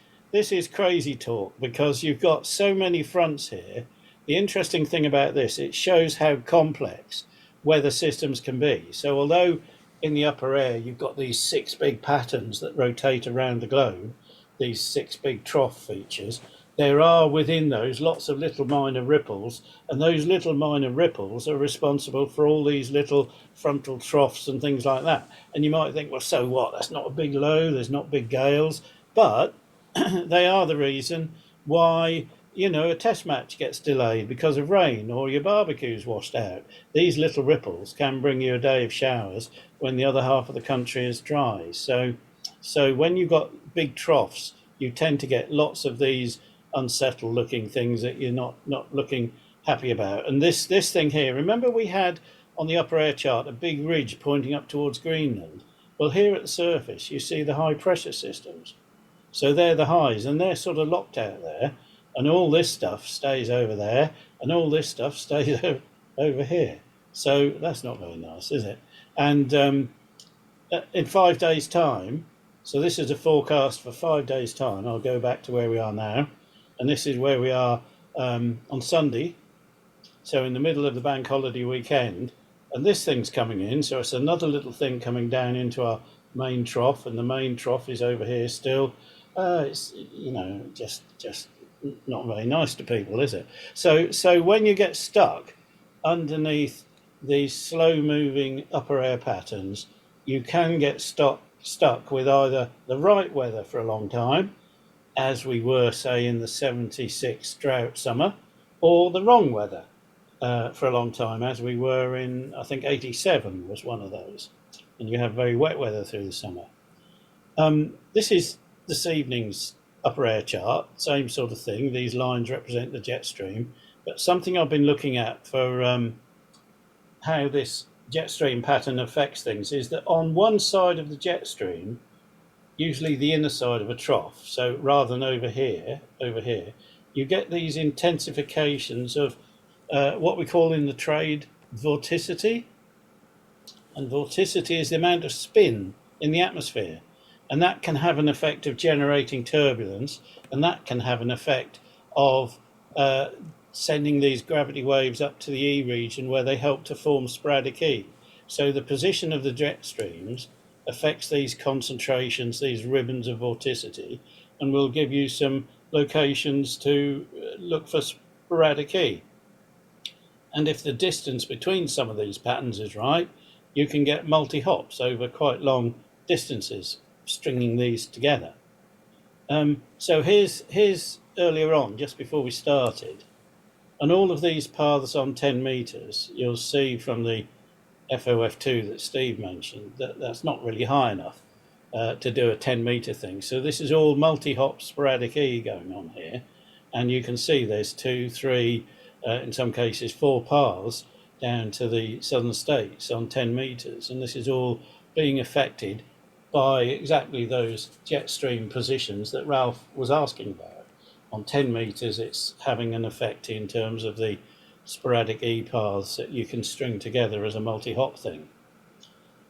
crazy talk, because you've got so many fronts here. The interesting thing about this, it shows how complex weather systems can be. So although in the upper air you've got these 6 big patterns that rotate around the globe, these 6 big trough features, there are within those lots of little minor ripples, and those little minor ripples are responsible for all these little frontal troughs and things like that. And you might think, well, so what? That's not a big low, there's not big gales, but they are the reason why, you know, a test match gets delayed because of rain, or your barbecue's washed out. These little ripples can bring you a day of showers when the other half of the country is dry. So when you've got big troughs, you tend to get lots of these unsettled looking things that you're not looking happy about. And this thing here, remember we had on the upper air chart a big ridge pointing up towards Greenland? Well, here at the surface you see the high pressure systems. So they're the highs, and they're sort of locked out there, and all this stuff stays over there, and all this stuff stays over here. So that's not very nice, is it? And in 5 days' time, so this is a forecast for 5 days' time. I'll go back to where we are now, and this is where we are on Sunday. So in the middle of the bank holiday weekend, and this thing's coming in, so it's another little thing coming down into our main trough, and the main trough is over here still. It's, you know, just not very nice to people, is it? So when you get stuck underneath these slow-moving upper air patterns, you can get stuck with either the right weather for a long time, as we were, say, in the 76 drought summer, or the wrong weather for a long time, as we were in, I think, 87 was one of those. And you have very wet weather through the summer. This is this evening's upper air chart, same sort of thing. These lines represent the jet stream, but something I've been looking at for how this jet stream pattern affects things is that on one side of the jet stream, usually the inner side of a trough, so rather than over here, you get these intensifications of what we call in the trade vorticity. And vorticity is the amount of spin in the atmosphere. And that can have an effect of generating turbulence, and that can have an effect of sending these gravity waves up to the E region, where they help to form sporadic E. So the position of the jet streams affects these concentrations, these ribbons of vorticity, and will give you some locations to look for sporadic E. And if the distance between some of these patterns is right, you can get multi-hops over quite long distances, stringing these together. So here's earlier on, just before we started, and all of these paths on 10 meters, you'll see from the FOF2 that Steve mentioned that that's not really high enough to do a 10-meter thing. So this is all multi-hop sporadic E going on here, and you can see there's 2, 3, in some cases 4 paths down to the southern states on 10 metres. And this is all being affected by exactly those jet stream positions that Ralph was asking about. On 10 metres, it's having an effect in terms of the sporadic E paths that you can string together as a multi-hop thing.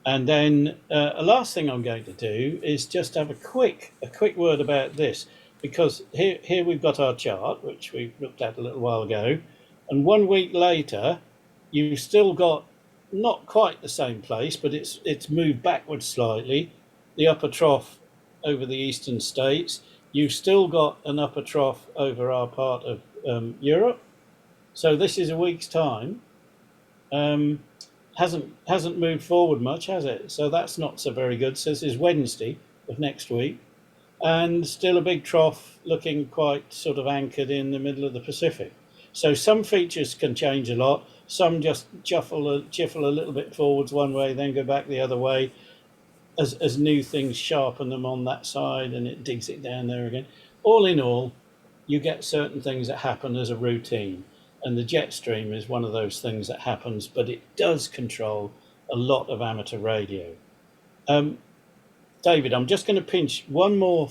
And then a last thing I'm going to do is just have a quick word about this, because here we've got our chart, which we looked at a little while ago, and 1 week later, you've still got not quite the same place, but it's moved backwards slightly. The upper trough over the eastern states. You've still got an upper trough over our part of Europe. So this is a week's time. Hasn't moved forward much, has it? So that's not so very good. So this is Wednesday of next week, and still a big trough looking quite sort of anchored in the middle of the Pacific. So some features can change a lot. Some just jiffle a little bit forwards one way, then go back the other way, as new things sharpen them on that side, and it digs it down there again. All in all, you get certain things that happen as a routine. And the jet stream is one of those things that happens, but it does control a lot of amateur radio. David, I'm just going to pinch one more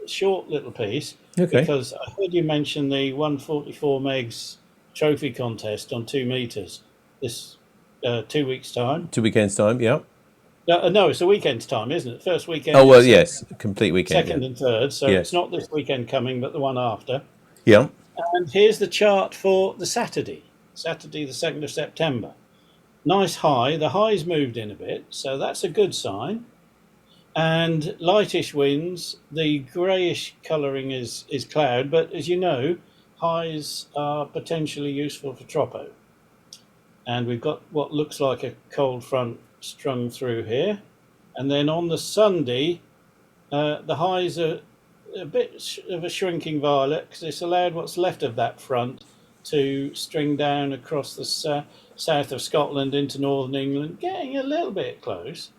short little piece, because I heard you mention the 144 megs trophy contest on 2 meters this 2 weeks' time. 2 weekends' time, yeah. No, it's a weekend's time, isn't it? First weekend. Oh, well, yes, complete weekend. Second and third, so it's not this weekend coming, but the one after. Yeah. And here's the chart for the Saturday the 2nd of September. Nice high. The high's moved in a bit, so that's a good sign. And lightish winds. The greyish colouring is cloud, but as you know, highs are potentially useful for tropo. And we've got what looks like a cold front strung through here. And then on the Sunday, the highs are a bit of a shrinking violet, because it's allowed what's left of that front to string down across the south of Scotland into northern England, getting a little bit close.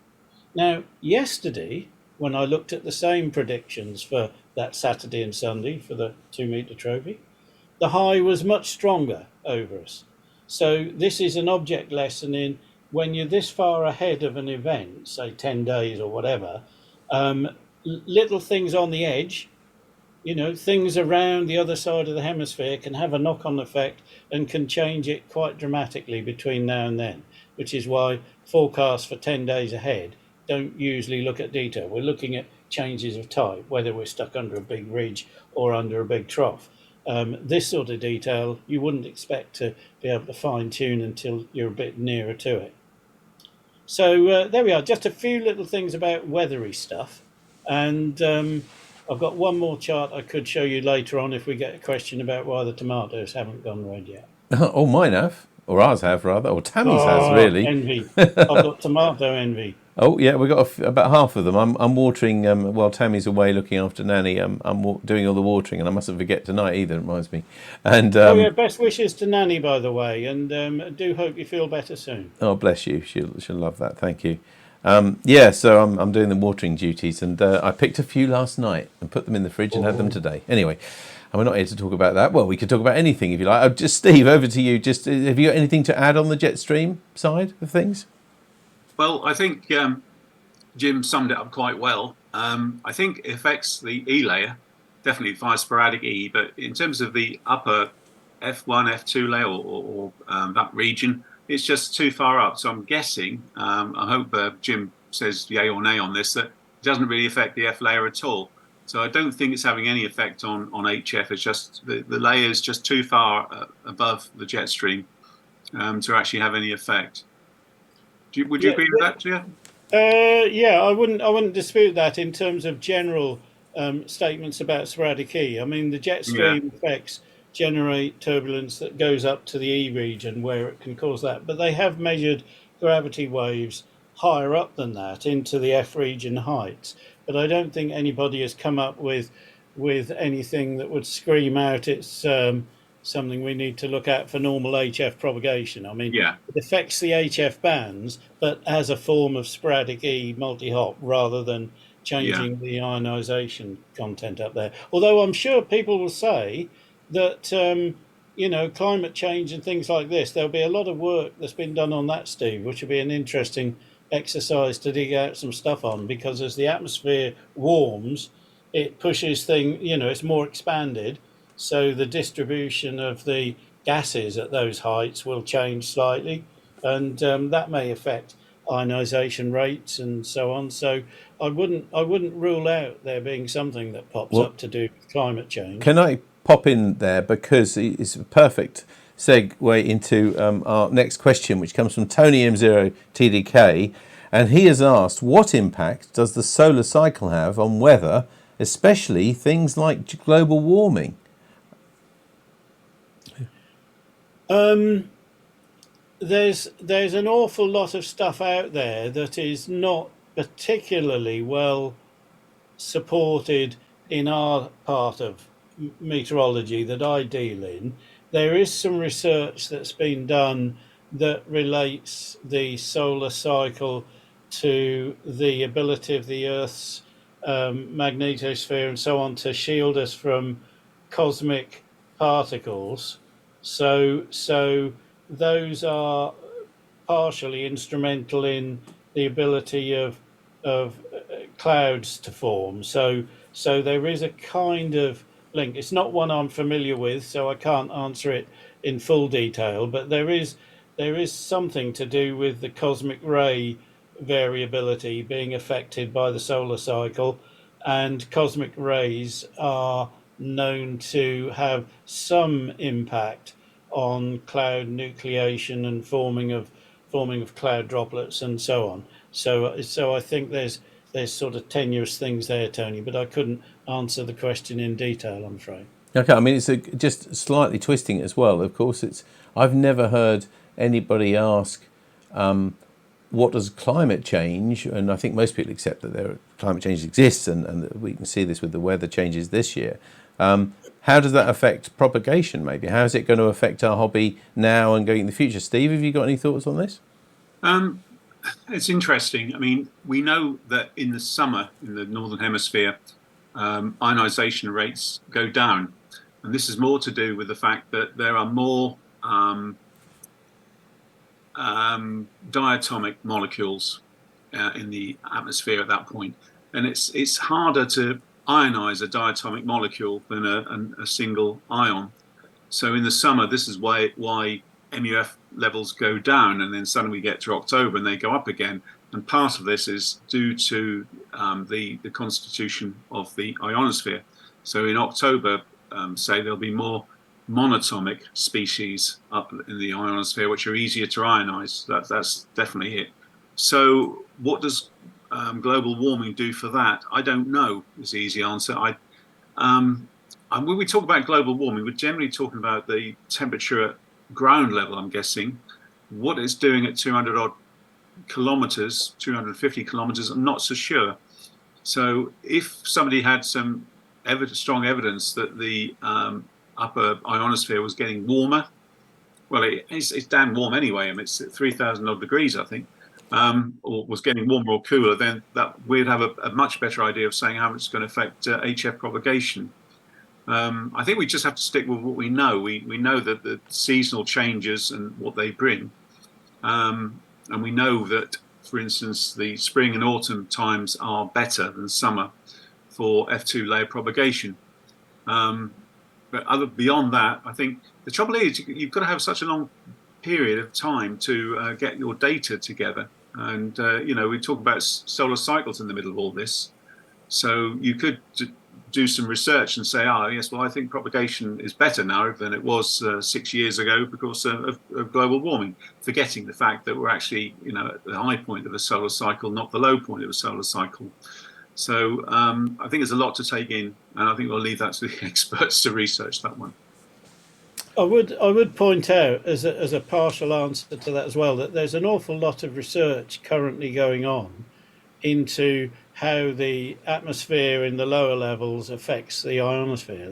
Now, yesterday, when I looked at the same predictions for that Saturday and Sunday for the 2 metre trophy, the high was much stronger over us. So this is an object lesson in when you're this far ahead of an event, say 10 days or whatever, little things on the edge, things around the other side of the hemisphere can have a knock-on effect and can change it quite dramatically between now and then, which is why forecasts for 10 days ahead don't usually look at detail. We're looking at changes of type, whether we're stuck under a big ridge or under a big trough. This sort of detail you wouldn't expect to be able to fine-tune until you're a bit nearer to it. So there we are, just a few little things about weathery stuff. And I've got one more chart I could show you later on if we get a question about why the tomatoes haven't gone red yet. Oh, mine have, or ours have rather, or Tammy's has really. Envy. I've got tomato envy. Oh yeah, we've got about half of them. I'm watering while Tammy's away looking after Nanny. I'm doing all the watering, and I mustn't forget tonight either. It reminds me. And best wishes to Nanny, by the way, and do hope you feel better soon. Oh, bless you. She'll love that. Thank you. So I'm doing the watering duties, and I picked a few last night and put them in the fridge and had them today. Anyway, and we're not here to talk about that. Well, we could talk about anything if you like. Just Steve, over to you. Just have you got anything to add on the jet stream side of things? Well, I think Jim summed it up quite well. I think it affects the E layer, definitely via sporadic E, but in terms of the upper F1, F2 layer or that region, it's just too far up. So I'm guessing, I hope Jim says yay or nay on this, that it doesn't really affect the F layer at all. So I don't think it's having any effect on HF. It's just the layer is just too far above the jet stream to actually have any effect. Would you agree with that, Gia? I wouldn't dispute that in terms of general statements about sporadic E. I mean, the jet stream effects generate turbulence that goes up to the E region where it can cause that. But they have measured gravity waves higher up than that into the F region heights. But I don't think anybody has come up with anything that would scream out it's something we need to look at for normal HF propagation. I mean, it affects the HF bands, but as a form of sporadic E multi-hop rather than changing the ionization content up there. Although I'm sure people will say that climate change and things like this, there'll be a lot of work that's been done on that, Steve, which will be an interesting exercise to dig out some stuff on, because as the atmosphere warms, it pushes it's more expanded. So the distribution of the gases at those heights will change slightly, and that may affect ionization rates and so on. So I wouldn't rule out there being something that pops Well, up to do with climate change. can I pop in there, because it's a perfect segue into our next question, which comes from Tony M0TDK, and he has asked, what impact does the solar cycle have on weather, especially things like global warming? There's an awful lot of stuff out there that is not particularly well supported in our part of meteorology that I deal in. There is some research that's been done that relates the solar cycle to the ability of the Earth's magnetosphere and so on to shield us from cosmic particles. So those are partially instrumental in the ability of clouds to form. So there is a kind of link. It's not one I'm familiar with, so I can't answer it in full detail. But there is something to do with the cosmic ray variability being affected by the solar cycle, and cosmic rays are known to have some impact on cloud nucleation and forming of cloud droplets and so on. So I think there's sort of tenuous things there, Tony, but I couldn't answer the question in detail, I'm afraid. Okay, I mean, it's just slightly twisting as well. Of course, I've never heard anybody ask, what does climate change, and I think most people accept that climate change exists, and that we can see this with the weather changes this year. How does that affect propagation, maybe? How is it going to affect our hobby now and going in the future? Steve, have you got any thoughts on this? It's interesting. I mean, we know that in the summer in the Northern Hemisphere, ionization rates go down. And this is more to do with the fact that there are more diatomic molecules in the atmosphere at that point. And it's harder to ionize a diatomic molecule than a single ion. So in the summer, this is why MUF levels go down, and then suddenly we get to October and they go up again. And part of this is due to the constitution of the ionosphere. So in October, say there'll be more monatomic species up in the ionosphere, which are easier to ionize. That's definitely it. So what does global warming do for that? I don't know is the easy answer. When we talk about global warming, we're generally talking about the temperature at ground level, I'm guessing. What it's doing at 200 odd kilometers, 250 kilometers, I'm not so sure. So if somebody had some strong evidence that the upper ionosphere was getting warmer, well, it's damn warm anyway. I mean, it's 3,000 odd degrees, I think, or was getting warmer or cooler, then we'd have a much better idea of saying how it's going to affect HF propagation. I think we just have to stick with what we know. We know that the seasonal changes and what they bring. And we know that, for instance, the spring and autumn times are better than summer for F2 layer propagation. But beyond that, I think the trouble is you've got to have such a long period of time to get your data together. And, we talk about solar cycles in the middle of all this. So you could do some research and say, yes, well, I think propagation is better now than it was 6 years ago because of global warming, forgetting the fact that we're actually, at the high point of a solar cycle, not the low point of a solar cycle. So I think there's a lot to take in, and I think we'll leave that to the experts to research that one. I would point out as a partial answer to that as well, that there's an awful lot of research currently going on into how the atmosphere in the lower levels affects the ionosphere,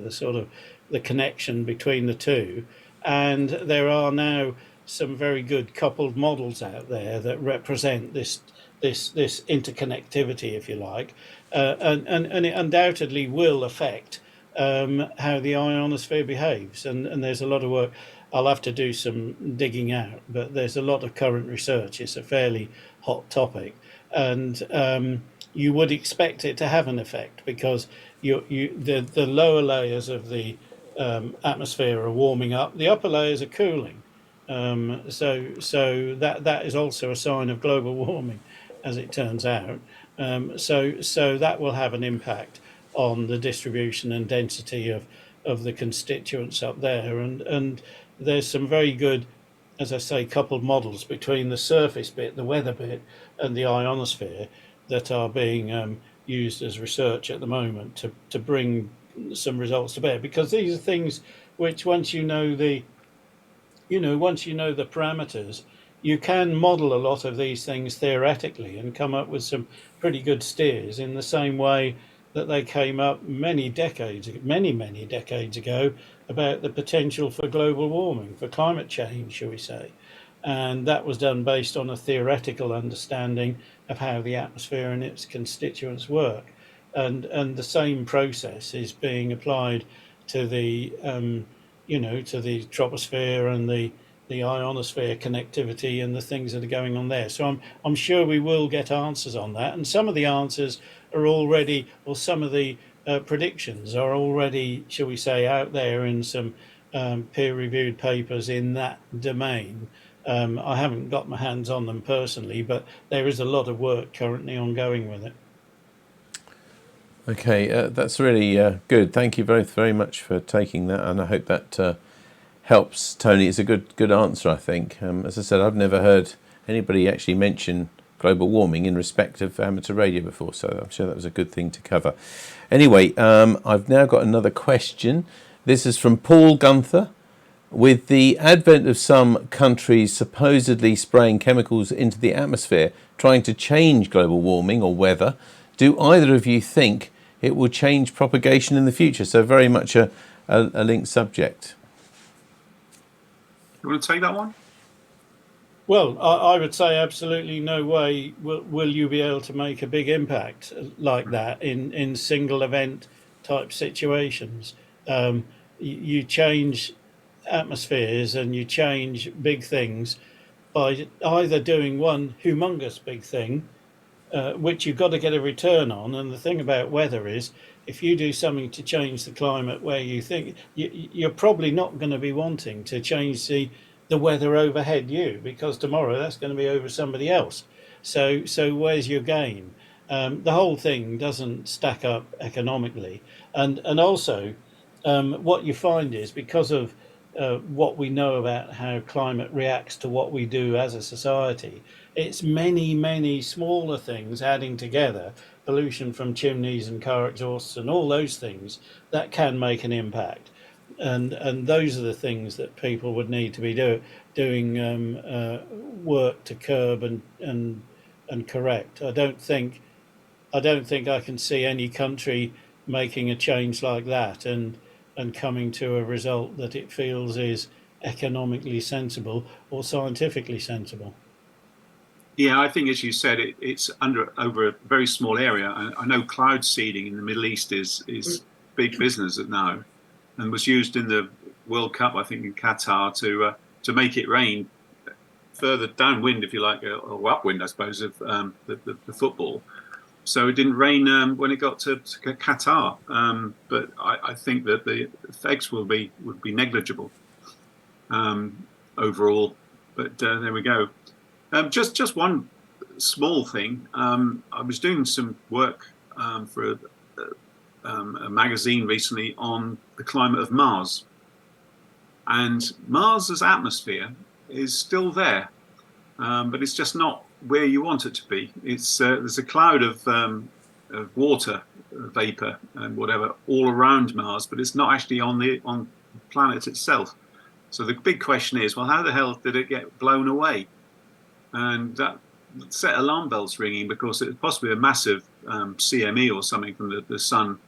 the connection between the two. And there are now some very good coupled models out there that represent this interconnectivity, if you like, and it undoubtedly will affect how the ionosphere behaves. And there's a lot of work. I'll have to do some digging out, but there's a lot of current research. It's a fairly hot topic, and you would expect it to have an effect because the lower layers of the atmosphere are warming up, the upper layers are cooling. So that is also a sign of global warming, as it turns out. So that will have an impact on the distribution and density of the constituents up there. And there's some very good, as I say, coupled models between the surface bit, the weather bit, and the ionosphere that are being used as research at the moment to bring some results to bear. Because these are things which once you know the parameters, you can model a lot of these things theoretically and come up with some pretty good steers in the same way that they came up many decades ago about the potential for global warming, for climate change, shall we say. And that was done based on a theoretical understanding of how the atmosphere and its constituents work. And the same process is being applied to the to the troposphere and the ionosphere connectivity and the things that are going on there. So I'm sure we will get answers on that, and some of the answers are already, or some of the predictions are already, shall we say, out there in some peer-reviewed papers in that domain. I haven't got my hands on them personally, but there is a lot of work currently ongoing with it. Okay, that's really good. Thank you both very much for taking that, and I hope that helps, Tony. It's a good answer, I think. As I said, I've never heard anybody actually mention global warming in respect of amateur radio before, so I'm sure that was a good thing to cover. Anyway, I've now got another question. This is from Paul Gunther. With the advent of some countries supposedly spraying chemicals into the atmosphere, trying to change global warming or weather, do either of you think it will change propagation in the future? So very much a linked subject. You want to take that one? Well, I would say absolutely no way will you be able to make a big impact like that in single event type situations. You change atmospheres and you change big things by either doing one humongous big thing, which you've got to get a return on. And the thing about weather is, if you do something to change the climate where you think you're probably not going to be wanting to change the weather overhead you, because tomorrow that's going to be over somebody else. So where's your gain? The whole thing doesn't stack up economically. And also what you find is, because of what we know about how climate reacts to what we do as a society, it's many smaller things adding together, pollution from chimneys and car exhausts and all those things, that can make an impact. And those are the things that people would need to be doing work to curb and correct. I don't think I can see any country making a change like that and coming to a result that it feels is economically sensible or scientifically sensible. Yeah, I think, as you said, it's over a very small area. I know cloud seeding in the Middle East is big business now, and was used in the World Cup, I think, in Qatar to make it rain further downwind, if you like, or upwind, I suppose, of the football. So it didn't rain when it got to Qatar, but I think that the effects would be negligible overall. But there we go. Just one small thing. I was doing some work for a magazine recently on the climate of Mars, and Mars's atmosphere is still there, but it's just not where you want it to be. It's there's a cloud of water vapor and whatever all around Mars, but it's not actually on the planet itself. So the big question is, well, how the hell did it get blown away? And that set alarm bells ringing, because it was possibly a massive CME or something from the sun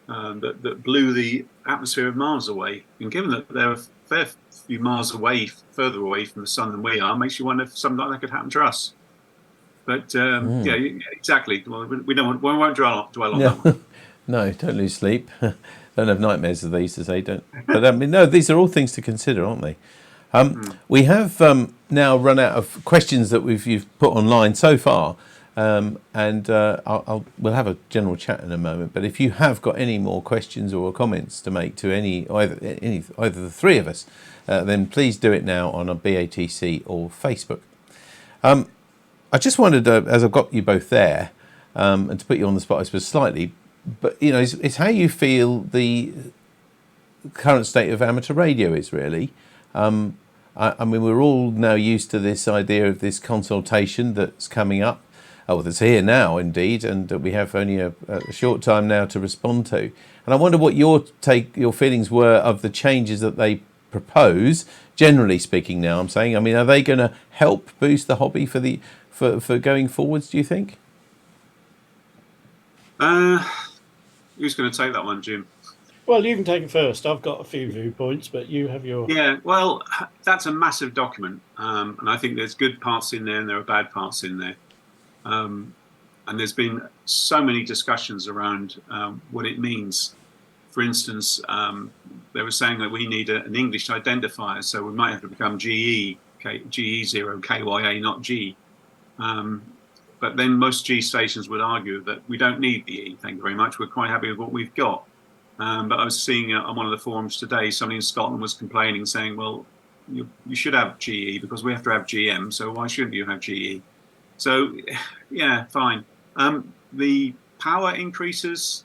that blew the atmosphere of Mars away. And given that they're a fair few miles away, further away from the sun than we are, makes you wonder if something like that could happen to us. But yeah, exactly. Well, we won't dwell on that one. No, don't lose sleep. Don't have nightmares, as they used to say. Don't. But I mean, no, these are all things to consider, aren't they? We have now run out of questions that you've put online so far, and we'll have a general chat in a moment. But if you have got any more questions or comments to make to either the three of us, then please do it now on a BATC or Facebook. I just wondered, as I've got you both there, and to put you on the spot, I suppose slightly, but it's how you feel the current state of amateur radio is really. I mean, we're all now used to this idea of this consultation that's coming up, that's here now indeed, and we have only a short time now to respond to. And I wonder what your feelings were of the changes that they propose, generally speaking. Now, I'm saying, I mean, are they going to help boost the hobby for going forwards? Do you think? Who's going to take that one, Jim? Well, you can take it first. I've got a few viewpoints, but you have your... Yeah, well, that's a massive document, and I think there's good parts in there and there are bad parts in there. And there's been so many discussions around what it means. For instance, they were saying that we need an English identifier, so we might have to become G0KYA, not G. But then most G stations would argue that we don't need the E, thank you very much. We're quite happy with what we've got. But I was seeing on one of the forums today, somebody in Scotland was complaining, saying, well, you should have GE because we have to have GM, so why shouldn't you have GE? So, yeah, fine. The power increases,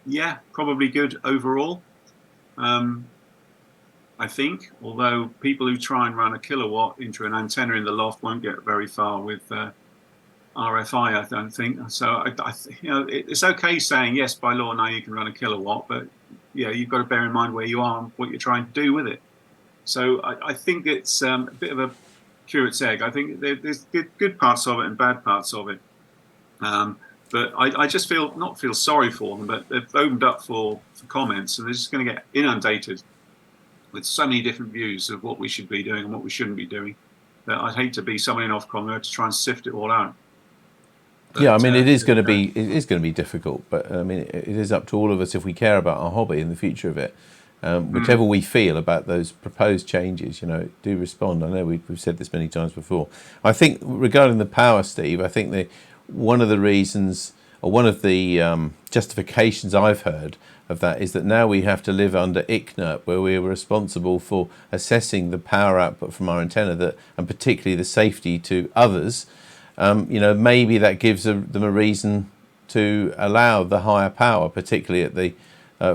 yeah, probably good overall, I think, although people who try and run a kilowatt into an antenna in the loft won't get very far with RFI, I don't think. So, it's okay saying, yes, by law now you can run a kilowatt, but yeah, you've got to bear in mind where you are and what you're trying to do with it. So I think it's a bit of a curate's egg. I think there's good parts of it and bad parts of it. But I just not feel sorry for them, but they've opened up for comments, and they're just going to get inundated with so many different views of what we should be doing and what we shouldn't be doing. That I'd hate to be someone in Ofcom to try and sift it all out. But, yeah, I mean, it is going to be difficult, but I mean, it is up to all of us if we care about our hobby and the future of it. Whichever we feel about those proposed changes, do respond. I know we've said this many times before. I think regarding the power, Steve, I think one of the reasons or one of the justifications I've heard of that is that now we have to live under ICNIRP, where we are responsible for assessing the power output from our antenna, and particularly the safety to others. Maybe that gives them a reason to allow the higher power, particularly at the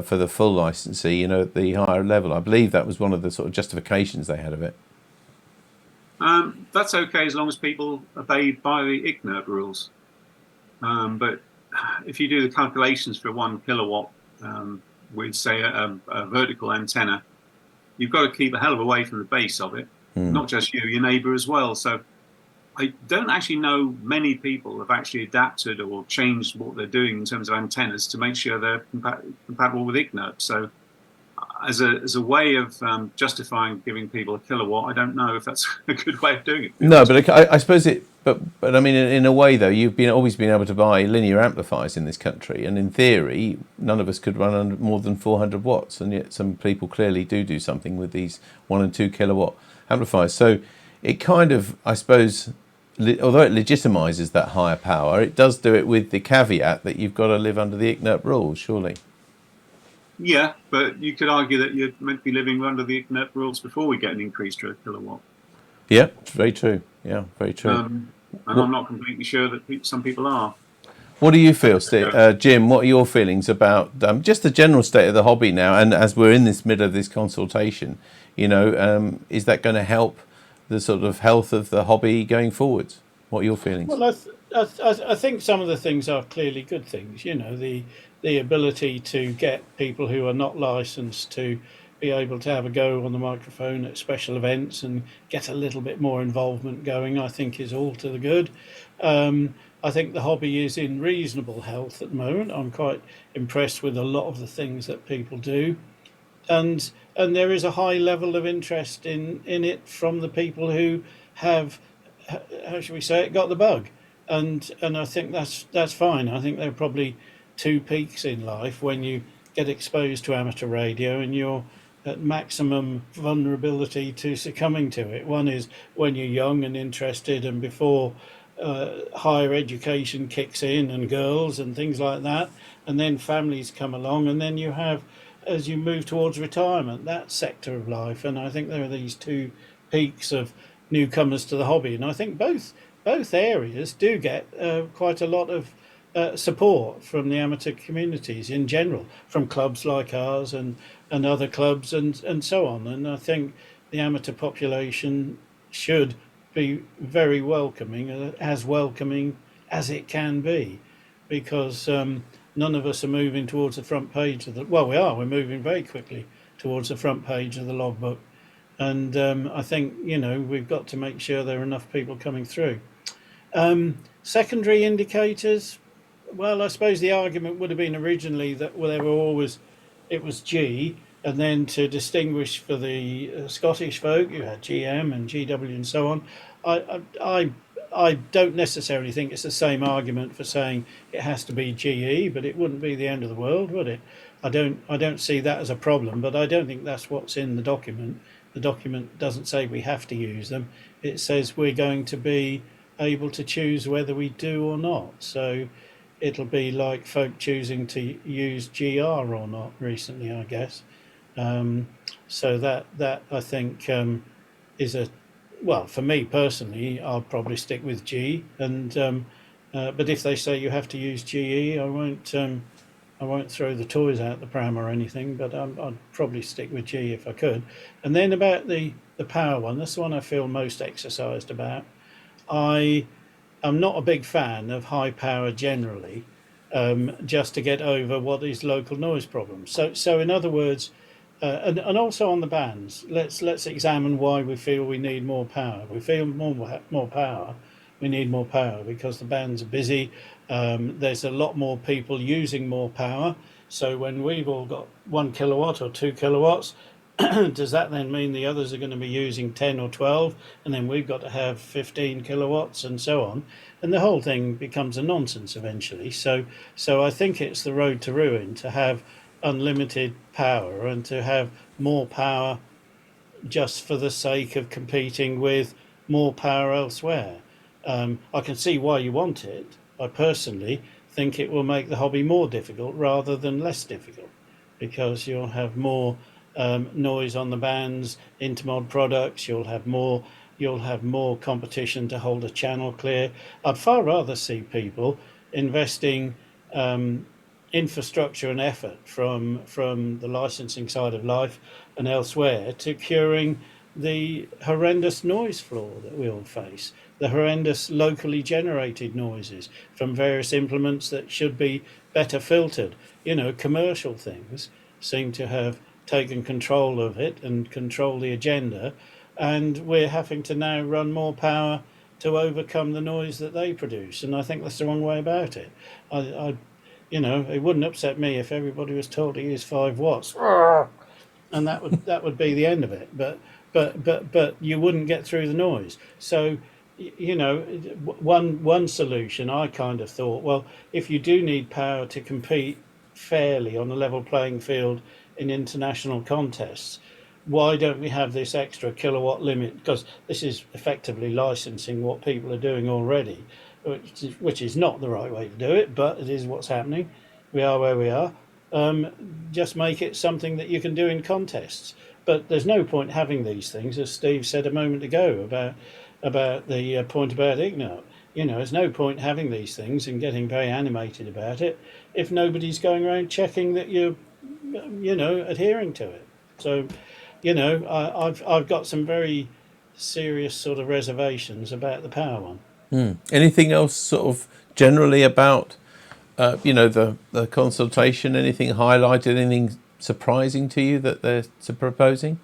for the full licensee, at the higher level. I believe that was one of the sort of justifications they had of it. That's okay as long as people obey by the ICNIRP rules. But if you do the calculations for 1 kilowatt with, say, a vertical antenna, you've got to keep a hell of a way from the base of it, not just you, your neighbour as well. So I don't actually know many people have actually adapted or changed what they're doing in terms of antennas to make sure they're compatible with ICNIRP. So as a way of justifying giving people a kilowatt, I don't know if that's a good way of doing it. No, but I suppose but I mean, in a way though, you've always been able to buy linear amplifiers in this country, and in theory, none of us could run under more than 400 watts, and yet some people clearly do something with these 1 and 2 kilowatt amplifiers. So it kind of, I suppose, although it legitimizes that higher power, it does do it with the caveat that you've got to live under the ICNIRP rules, surely. Yeah, but you could argue that you're meant to be living under the ICNIRP rules before we get an increase to a kilowatt. Yeah, it's very true. Yeah, very true. And I'm not completely sure that some people are. What do you feel, Steve? Jim, what are your feelings about just the general state of the hobby now? And as we're in this middle of this consultation, is that going to help the sort of health of the hobby going forwards? What are your feelings? Well, I think some of the things are clearly good things. The ability to get people who are not licensed to be able to have a go on the microphone at special events and get a little bit more involvement going, I think is all to the good. I think the hobby is in reasonable health at the moment. I'm quite impressed with a lot of the things that people do. And there is a high level of interest in it from the people who have, how should we say it, got the bug. And I think that's fine. I think there are probably 2 peaks in life when you get exposed to amateur radio, and you're at maximum vulnerability to succumbing to it. One is when you're young and interested, and before higher education kicks in, and girls and things like that, and then families come along, and then you have, as you move towards retirement, that sector of life. And I think there are these two peaks of newcomers to the hobby, and I think both areas do get quite a lot of support from the amateur communities in general, from clubs like ours and other clubs and so on. And I think the amateur population should be very welcoming, as welcoming as it can be, because none of us are moving towards the front page of the, well, we're moving very quickly towards the front page of the logbook. And I think, we've got to make sure there are enough people coming through. Secondary indicators, well, I suppose the argument would have been originally that it was G, and then to distinguish for the Scottish folk, you had GM and GW and so on. I don't necessarily think it's the same argument for saying it has to be GE, but it wouldn't be the end of the world, would it? I don't see that as a problem, but I don't think that's what's in the document. The document doesn't say we have to use them. It says we're going to be able to choose whether we do or not. So it'll be like folk choosing to use GR or not recently, I guess. So that I think is well, for me personally, I'll probably stick with G. And but if they say you have to use GE, I won't throw the toys out the pram or anything, but I'd probably stick with G if I could. And then about the power one, that's the one I feel most exercised about. I'm not a big fan of high power generally, just to get over what is local noise problems. So in other words, and also on the bands, let's examine why we feel we need more power. We feel more power. We need more power because the bands are busy. There's a lot more people using more power. So when we've all got 1 kilowatt or 2 kilowatts, does that then mean the others are going to be using 10 or 12, and then we've got to have 15 kilowatts and so on? And the whole thing becomes a nonsense eventually. So I think it's the road to ruin to have unlimited power and to have more power just for the sake of competing with more power elsewhere. I can see why you want it. I personally think it will make the hobby more difficult rather than less difficult, because you'll have more noise on the bands, intermod products. You'll have more competition to hold a channel clear. I'd far rather see people investing infrastructure and effort from the licensing side of life and elsewhere to curing the horrendous noise flaw that we all face, the horrendous locally generated noises from various implements that should be better filtered. Commercial things seem to have taken control of it and control the agenda, and we're having to now run more power to overcome the noise that they produce. And I think that's the wrong way about it. It wouldn't upset me if everybody was told to use 5 watts, and that would be the end of it. But you wouldn't get through the noise. So, one solution I kind of thought, well, if you do need power to compete fairly on a level playing field in international contests, why don't we have this extra kilowatt limit? Because this is effectively licensing what people are doing already, which is not the right way to do it, but it is what's happening. We are where we are. Just make it something that you can do in contests. But there's no point having these things, as Steve said a moment ago about the point about Ignat. There's no point having these things and getting very animated about it if nobody's going around checking that you're, adhering to it. So, I've got some very serious sort of reservations about the power one. Anything else sort of generally about, the consultation? Anything highlighted? Anything surprising to you that they're proposing?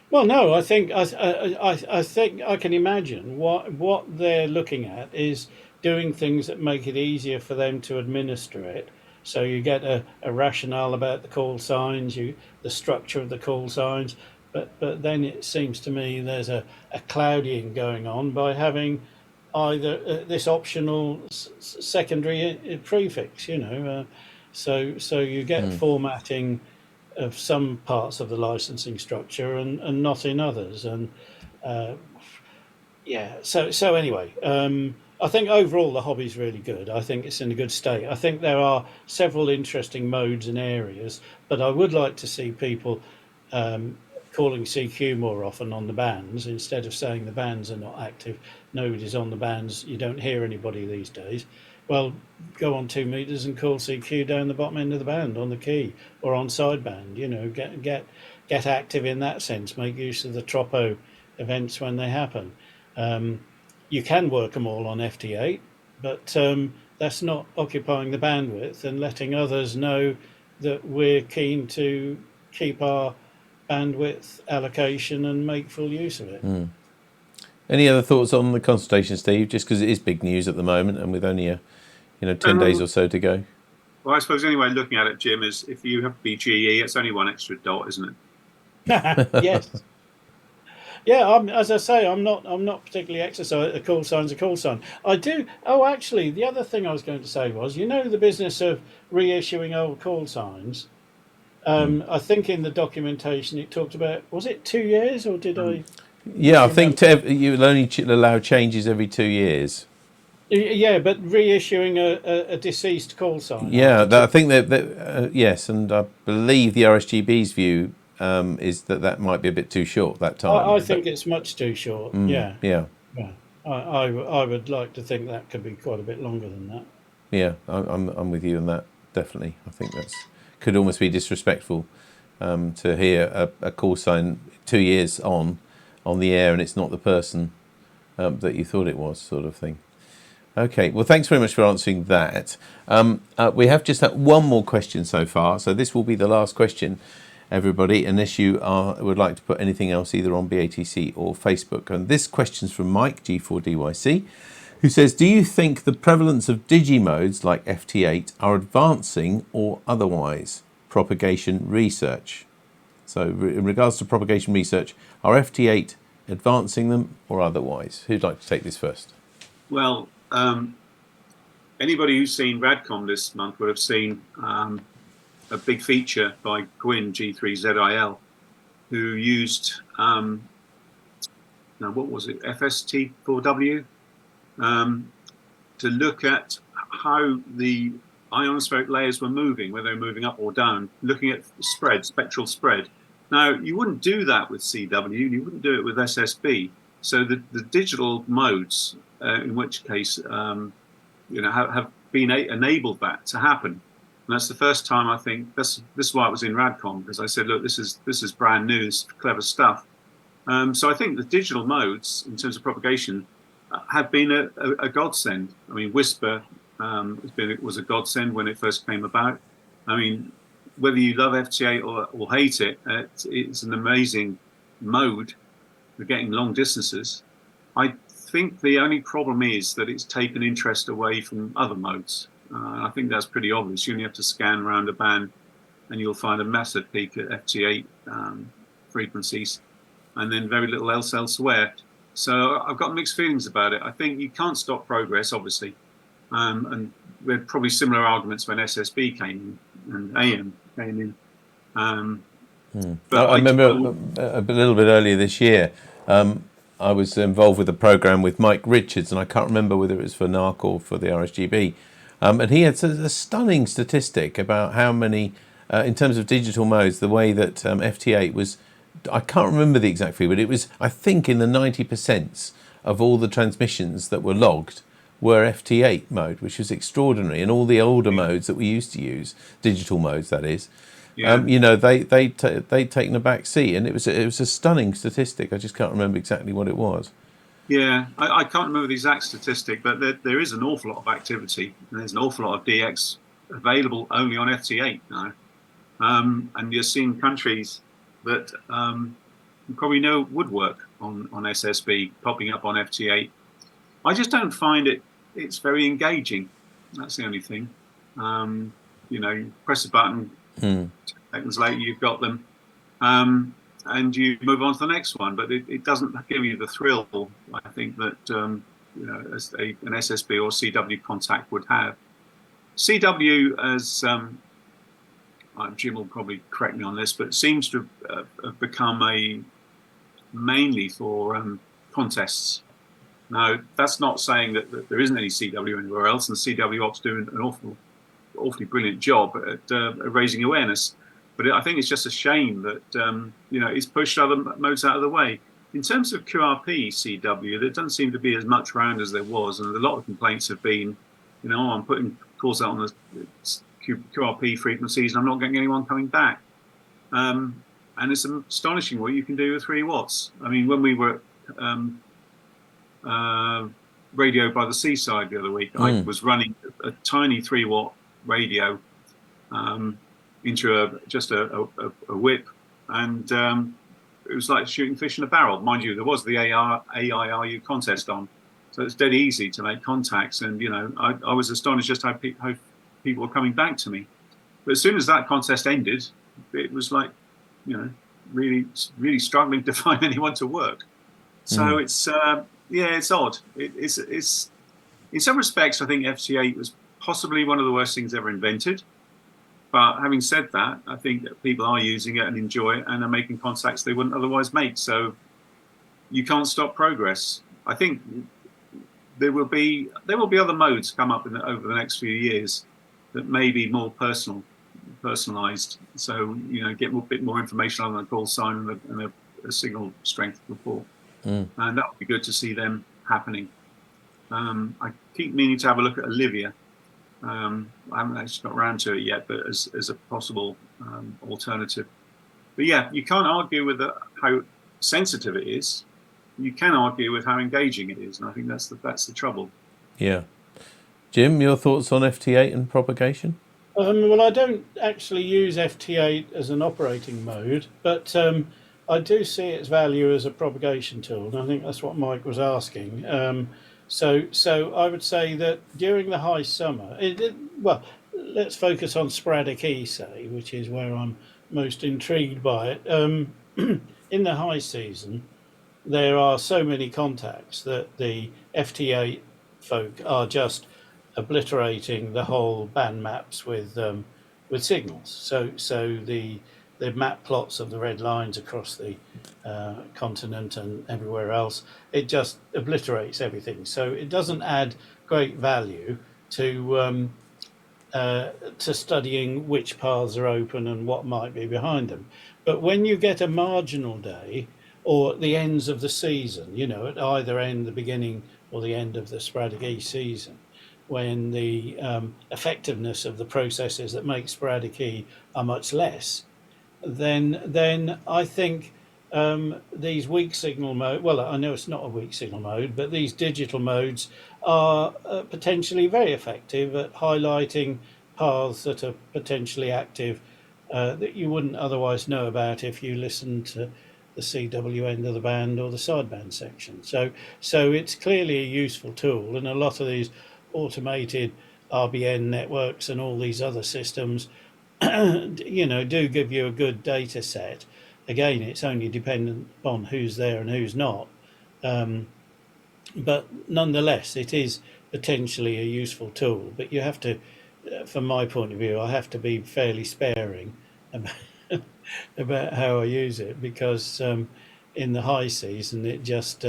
Well, no, I think I can imagine what they're looking at is doing things that make it easier for them to administer it. So you get a rationale about the call signs, the structure of the call signs, but then it seems to me there's a clouding going on by having either this optional secondary prefix, So you get formatting of some parts of the licensing structure and not in others. And yeah, so anyway, I think overall the hobby's really good. I think it's in a good state. I think there are several interesting modes and areas, but I would like to see people calling CQ more often on the bands instead of saying the bands are not active. Nobody's on the bands. You don't hear anybody these days. Well, go on 2 meters and call CQ down the bottom end of the band on the key or on sideband. You know, get active in that sense. Make use of the tropo events when they happen. You can work them all on FT8, but that's not occupying the bandwidth and letting others know that we're keen to keep our bandwidth allocation and make full use of it. Any other thoughts on the consultation, Steve? Just because it is big news at the moment, and with only 10 days or so to go. Well, I suppose anyway, looking at it, Jim, is if you have BGE, it's only one extra dot, isn't it? Yes. Yeah, as I say, I'm not particularly exercised. A call sign's a call sign. I do. Oh, actually, the other thing I was going to say was, the business of reissuing old call signs. I think in the documentation it talked about, was it 2 years or did I? Yeah, I think you'll only allow changes every 2 years. Yeah, but reissuing a deceased call sign. Yeah, I think that yes, and I believe the RSGB's view is that might be a bit too short that time. I think it's much too short. Yeah. I would like to think that could be quite a bit longer than that. Yeah, I'm with you on that. Definitely, I think that's could almost be disrespectful to hear a call sign 2 years on the air and it's not the person that you thought it was, sort of thing. Okay, well, thanks very much for answering that. We have just had one more question so far, so this will be the last question, everybody, unless you would like to put anything else either on BATC or Facebook. And this question's from Mike, G4DYC, who says, do you think the prevalence of digimodes like FT8 are advancing or otherwise? Propagation research. So in regards to propagation research, are FT8 advancing them or otherwise? Who'd like to take this first? Well, anybody who's seen Radcom this month would have seen a big feature by Gwyn, G3YLA, who used, what was it, FST4W, to look at how the ionospheric layers were moving, whether they were moving up or down, looking at spread, spectral spread. Now, you wouldn't do that with CW, you wouldn't do it with SSB. So the digital modes, in which case, have been enabled that to happen. And that's the first time, I think, this is why it was in Radcom, because I said, look, this is brand new, this is clever stuff. So I think the digital modes, in terms of propagation, have been a godsend. I mean, Whisper was a godsend when it first came about. I mean, whether you love FT8 or hate it, it's an amazing mode for getting long distances. I think the only problem is that it's taken interest away from other modes. I think that's pretty obvious. You only have to scan around a band and you'll find a massive peak at FT8 frequencies and then very little else elsewhere. So I've got mixed feelings about it. I think you can't stop progress, obviously. And we had probably similar arguments when SSB came in and AM came in. But I remember a little bit earlier this year, I was involved with a program with Mike Richards, and I can't remember whether it was for NARC or for the RSGB. And he had a stunning statistic about how many, in terms of digital modes, the way that FT8 was, I can't remember the exact figure, but it was, I think, in the 90% of all the transmissions that were logged were FT8 mode, which was extraordinary. And all the older modes that we used to use, digital modes, that is, they'd taken a back seat, and it was a stunning statistic. I just can't remember exactly what it was. Yeah, I can't remember the exact statistic, but there is an awful lot of activity, and there's an awful lot of DX available only on FT8 now. And you're seeing countries that you probably know would work on SSB popping up on FT8. I just don't find it's very engaging. That's the only thing. You press a button, 2 seconds later you've got them, and you move on to the next one. But it doesn't give you the thrill, I think, that an SSB or CW contact would have. CW, as Jim will probably correct me on this, but seems to have become mainly for contests. Now, that's not saying that there isn't any CW anywhere else, and CW Ops doing an awfully brilliant job at raising awareness. But I think it's just a shame that it's pushed other modes out of the way. In terms of QRP CW, there doesn't seem to be as much around as there was, and a lot of complaints have been, I'm putting calls out on the QRP frequencies, and I'm not getting anyone coming back. And it's astonishing what you can do with 3 watts. I mean, when we were radio by the seaside the other week, I was running a tiny 3 watt radio into just a whip, and it was like shooting fish in a barrel. Mind you, there was the AIRU contest on, so it's dead easy to make contacts. And I was astonished just how people were coming back to me. But as soon as that contest ended, it was like really struggling to find anyone to work. So it's it's odd. It's in some respects, I think FT8 was possibly one of the worst things ever invented. But having said that, I think that people are using it and enjoy it and are making contacts they wouldn't otherwise make. So you can't stop progress. I think there will be other modes come up over the next few years that may be more personalized. So get a bit more information on the call sign and a signal strength report, and that would be good to see them happening. I keep meaning to have a look at Olivia. I haven't actually got around to it yet, but as a possible alternative. But yeah, you can't argue with how sensitive it is. You can argue with how engaging it is, and I think that's the trouble. Yeah. Jim, your thoughts on FT8 and propagation? Well, I don't actually use FT8 as an operating mode, but I do see its value as a propagation tool, and I think that's what Mike was asking. So I would say that during the high summer, well, let's focus on sporadic E, say, which is where I'm most intrigued by it. In the high season, there are so many contacts that the FT8 folk are just obliterating the whole band maps with signals. So the map plots of the red lines across the continent and everywhere else, it just obliterates everything. So it doesn't add great value to studying which paths are open and what might be behind them. But when you get a marginal day or the ends of the season, at either end, the beginning or the end of the sporadic E season, when the effectiveness of the processes that make sporadic E are much less, then I think these weak signal mode, well, I know it's not a weak signal mode, but these digital modes are potentially very effective at highlighting paths that are potentially active that you wouldn't otherwise know about if you listened to the CW end of the band or the sideband section. So it's clearly a useful tool, and a lot of these automated RBN networks and all these other systems do give you a good data set. Again, it's only dependent on who's there and who's not. But nonetheless, it is potentially a useful tool. But you have to, from my point of view, I have to be fairly sparing about how I use it, because in the high season, it just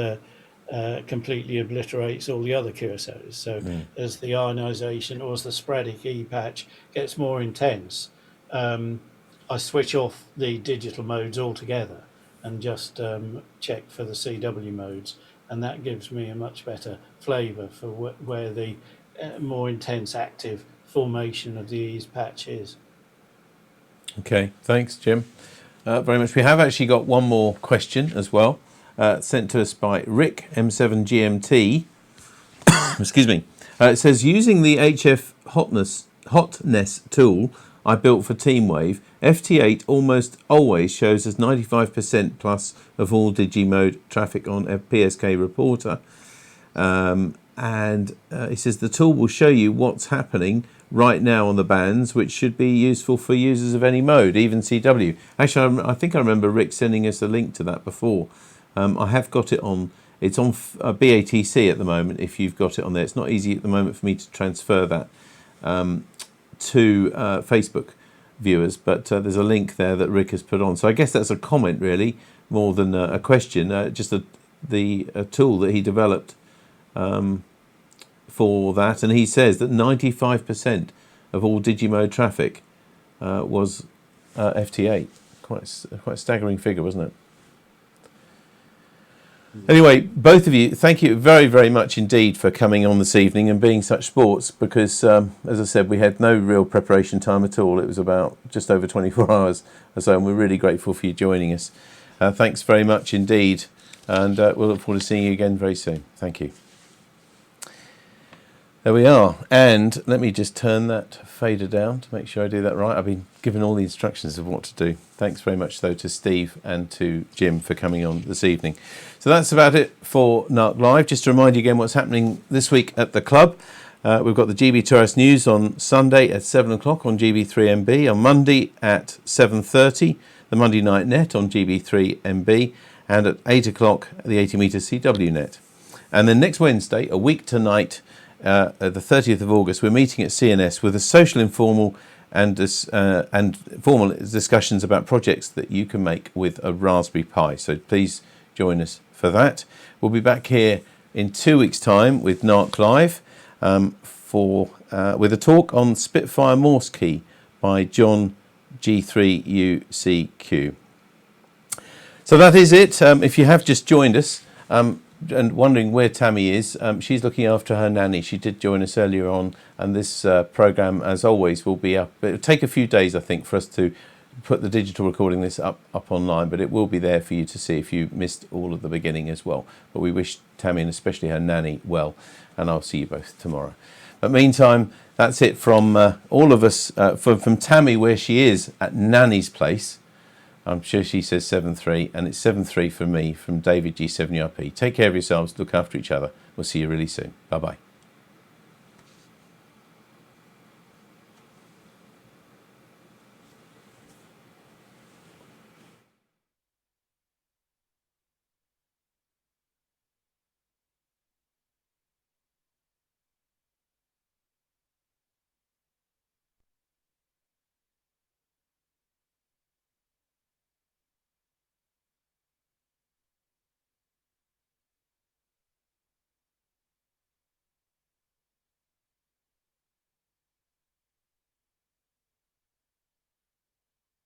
completely obliterates all the other QSOs. So as the ionization or as the sporadic E patch gets more intense, I switch off the digital modes altogether and just check for the CW modes, and that gives me a much better flavour for where the more intense active formation of the E's patch is. Okay, thanks, Jim. Very much. We have actually got one more question as well, sent to us by Rick M7GMT. Excuse me. It says, using the HF hotness tool I built for TeamWave, FT8 almost always shows us 95% plus of all Digimode traffic on PSK Reporter. And it says the tool will show you what's happening right now on the bands, which should be useful for users of any mode, even CW. Actually, I think I remember Rick sending us a link to that before. I have got it on. It's on BATC at the moment. If you've got it on there, it's not easy at the moment for me to transfer that. to Facebook viewers, but there's a link there that Rick has put on. So I guess that's a comment really, more than a question. Just the tool that he developed for that, and he says that 95% of all Digimode traffic was FT8. Quite a staggering figure, wasn't it? Anyway, both of you, thank you very, very much indeed for coming on this evening and being such sports, because, as I said, we had no real preparation time at all. It was about just over 24 hours or so, and we're really grateful for you joining us. Thanks very much indeed, and we'll look forward to seeing you again very soon. Thank you. There we are, and let me just turn that fader down to make sure I do that right. I've been given all the instructions of what to do. Thanks very much, though, to Steve and to Jim for coming on this evening. So that's about it for NARC Live. Just to remind you again what's happening this week at the club. We've got the GB Tourist News on Sunday at 7 o'clock on GB3MB, on Monday at 7:30, the Monday Night Net on GB3MB, and at 8 o'clock the 80 metre CW Net. And then next Wednesday, a week tonight, the 30th of August, we're meeting at CNS with a social informal and formal discussions about projects that you can make with a Raspberry Pi. So please join us for that. We'll be back here in 2 weeks' time with NARC Live with a talk on Spitfire Morse Key by John G3YLA. So that is it. If you have just joined us, and wondering where Tammy is, she's looking after her nanny. She did join us earlier on, and this programme, as always, will be up. It'll take a few days, I think, for us to put the digital recording this up online, but it will be there for you to see if you missed all of the beginning as well. But we wish Tammy, and especially her nanny, well, and I'll see you both tomorrow. But meantime, that's it from all of us, from Tammy, where she is at Nanny's place. I'm sure she says 7-3, and it's 7-3 for me from David G7URP. Take care of yourselves, look after each other. We'll see you really soon. Bye-bye.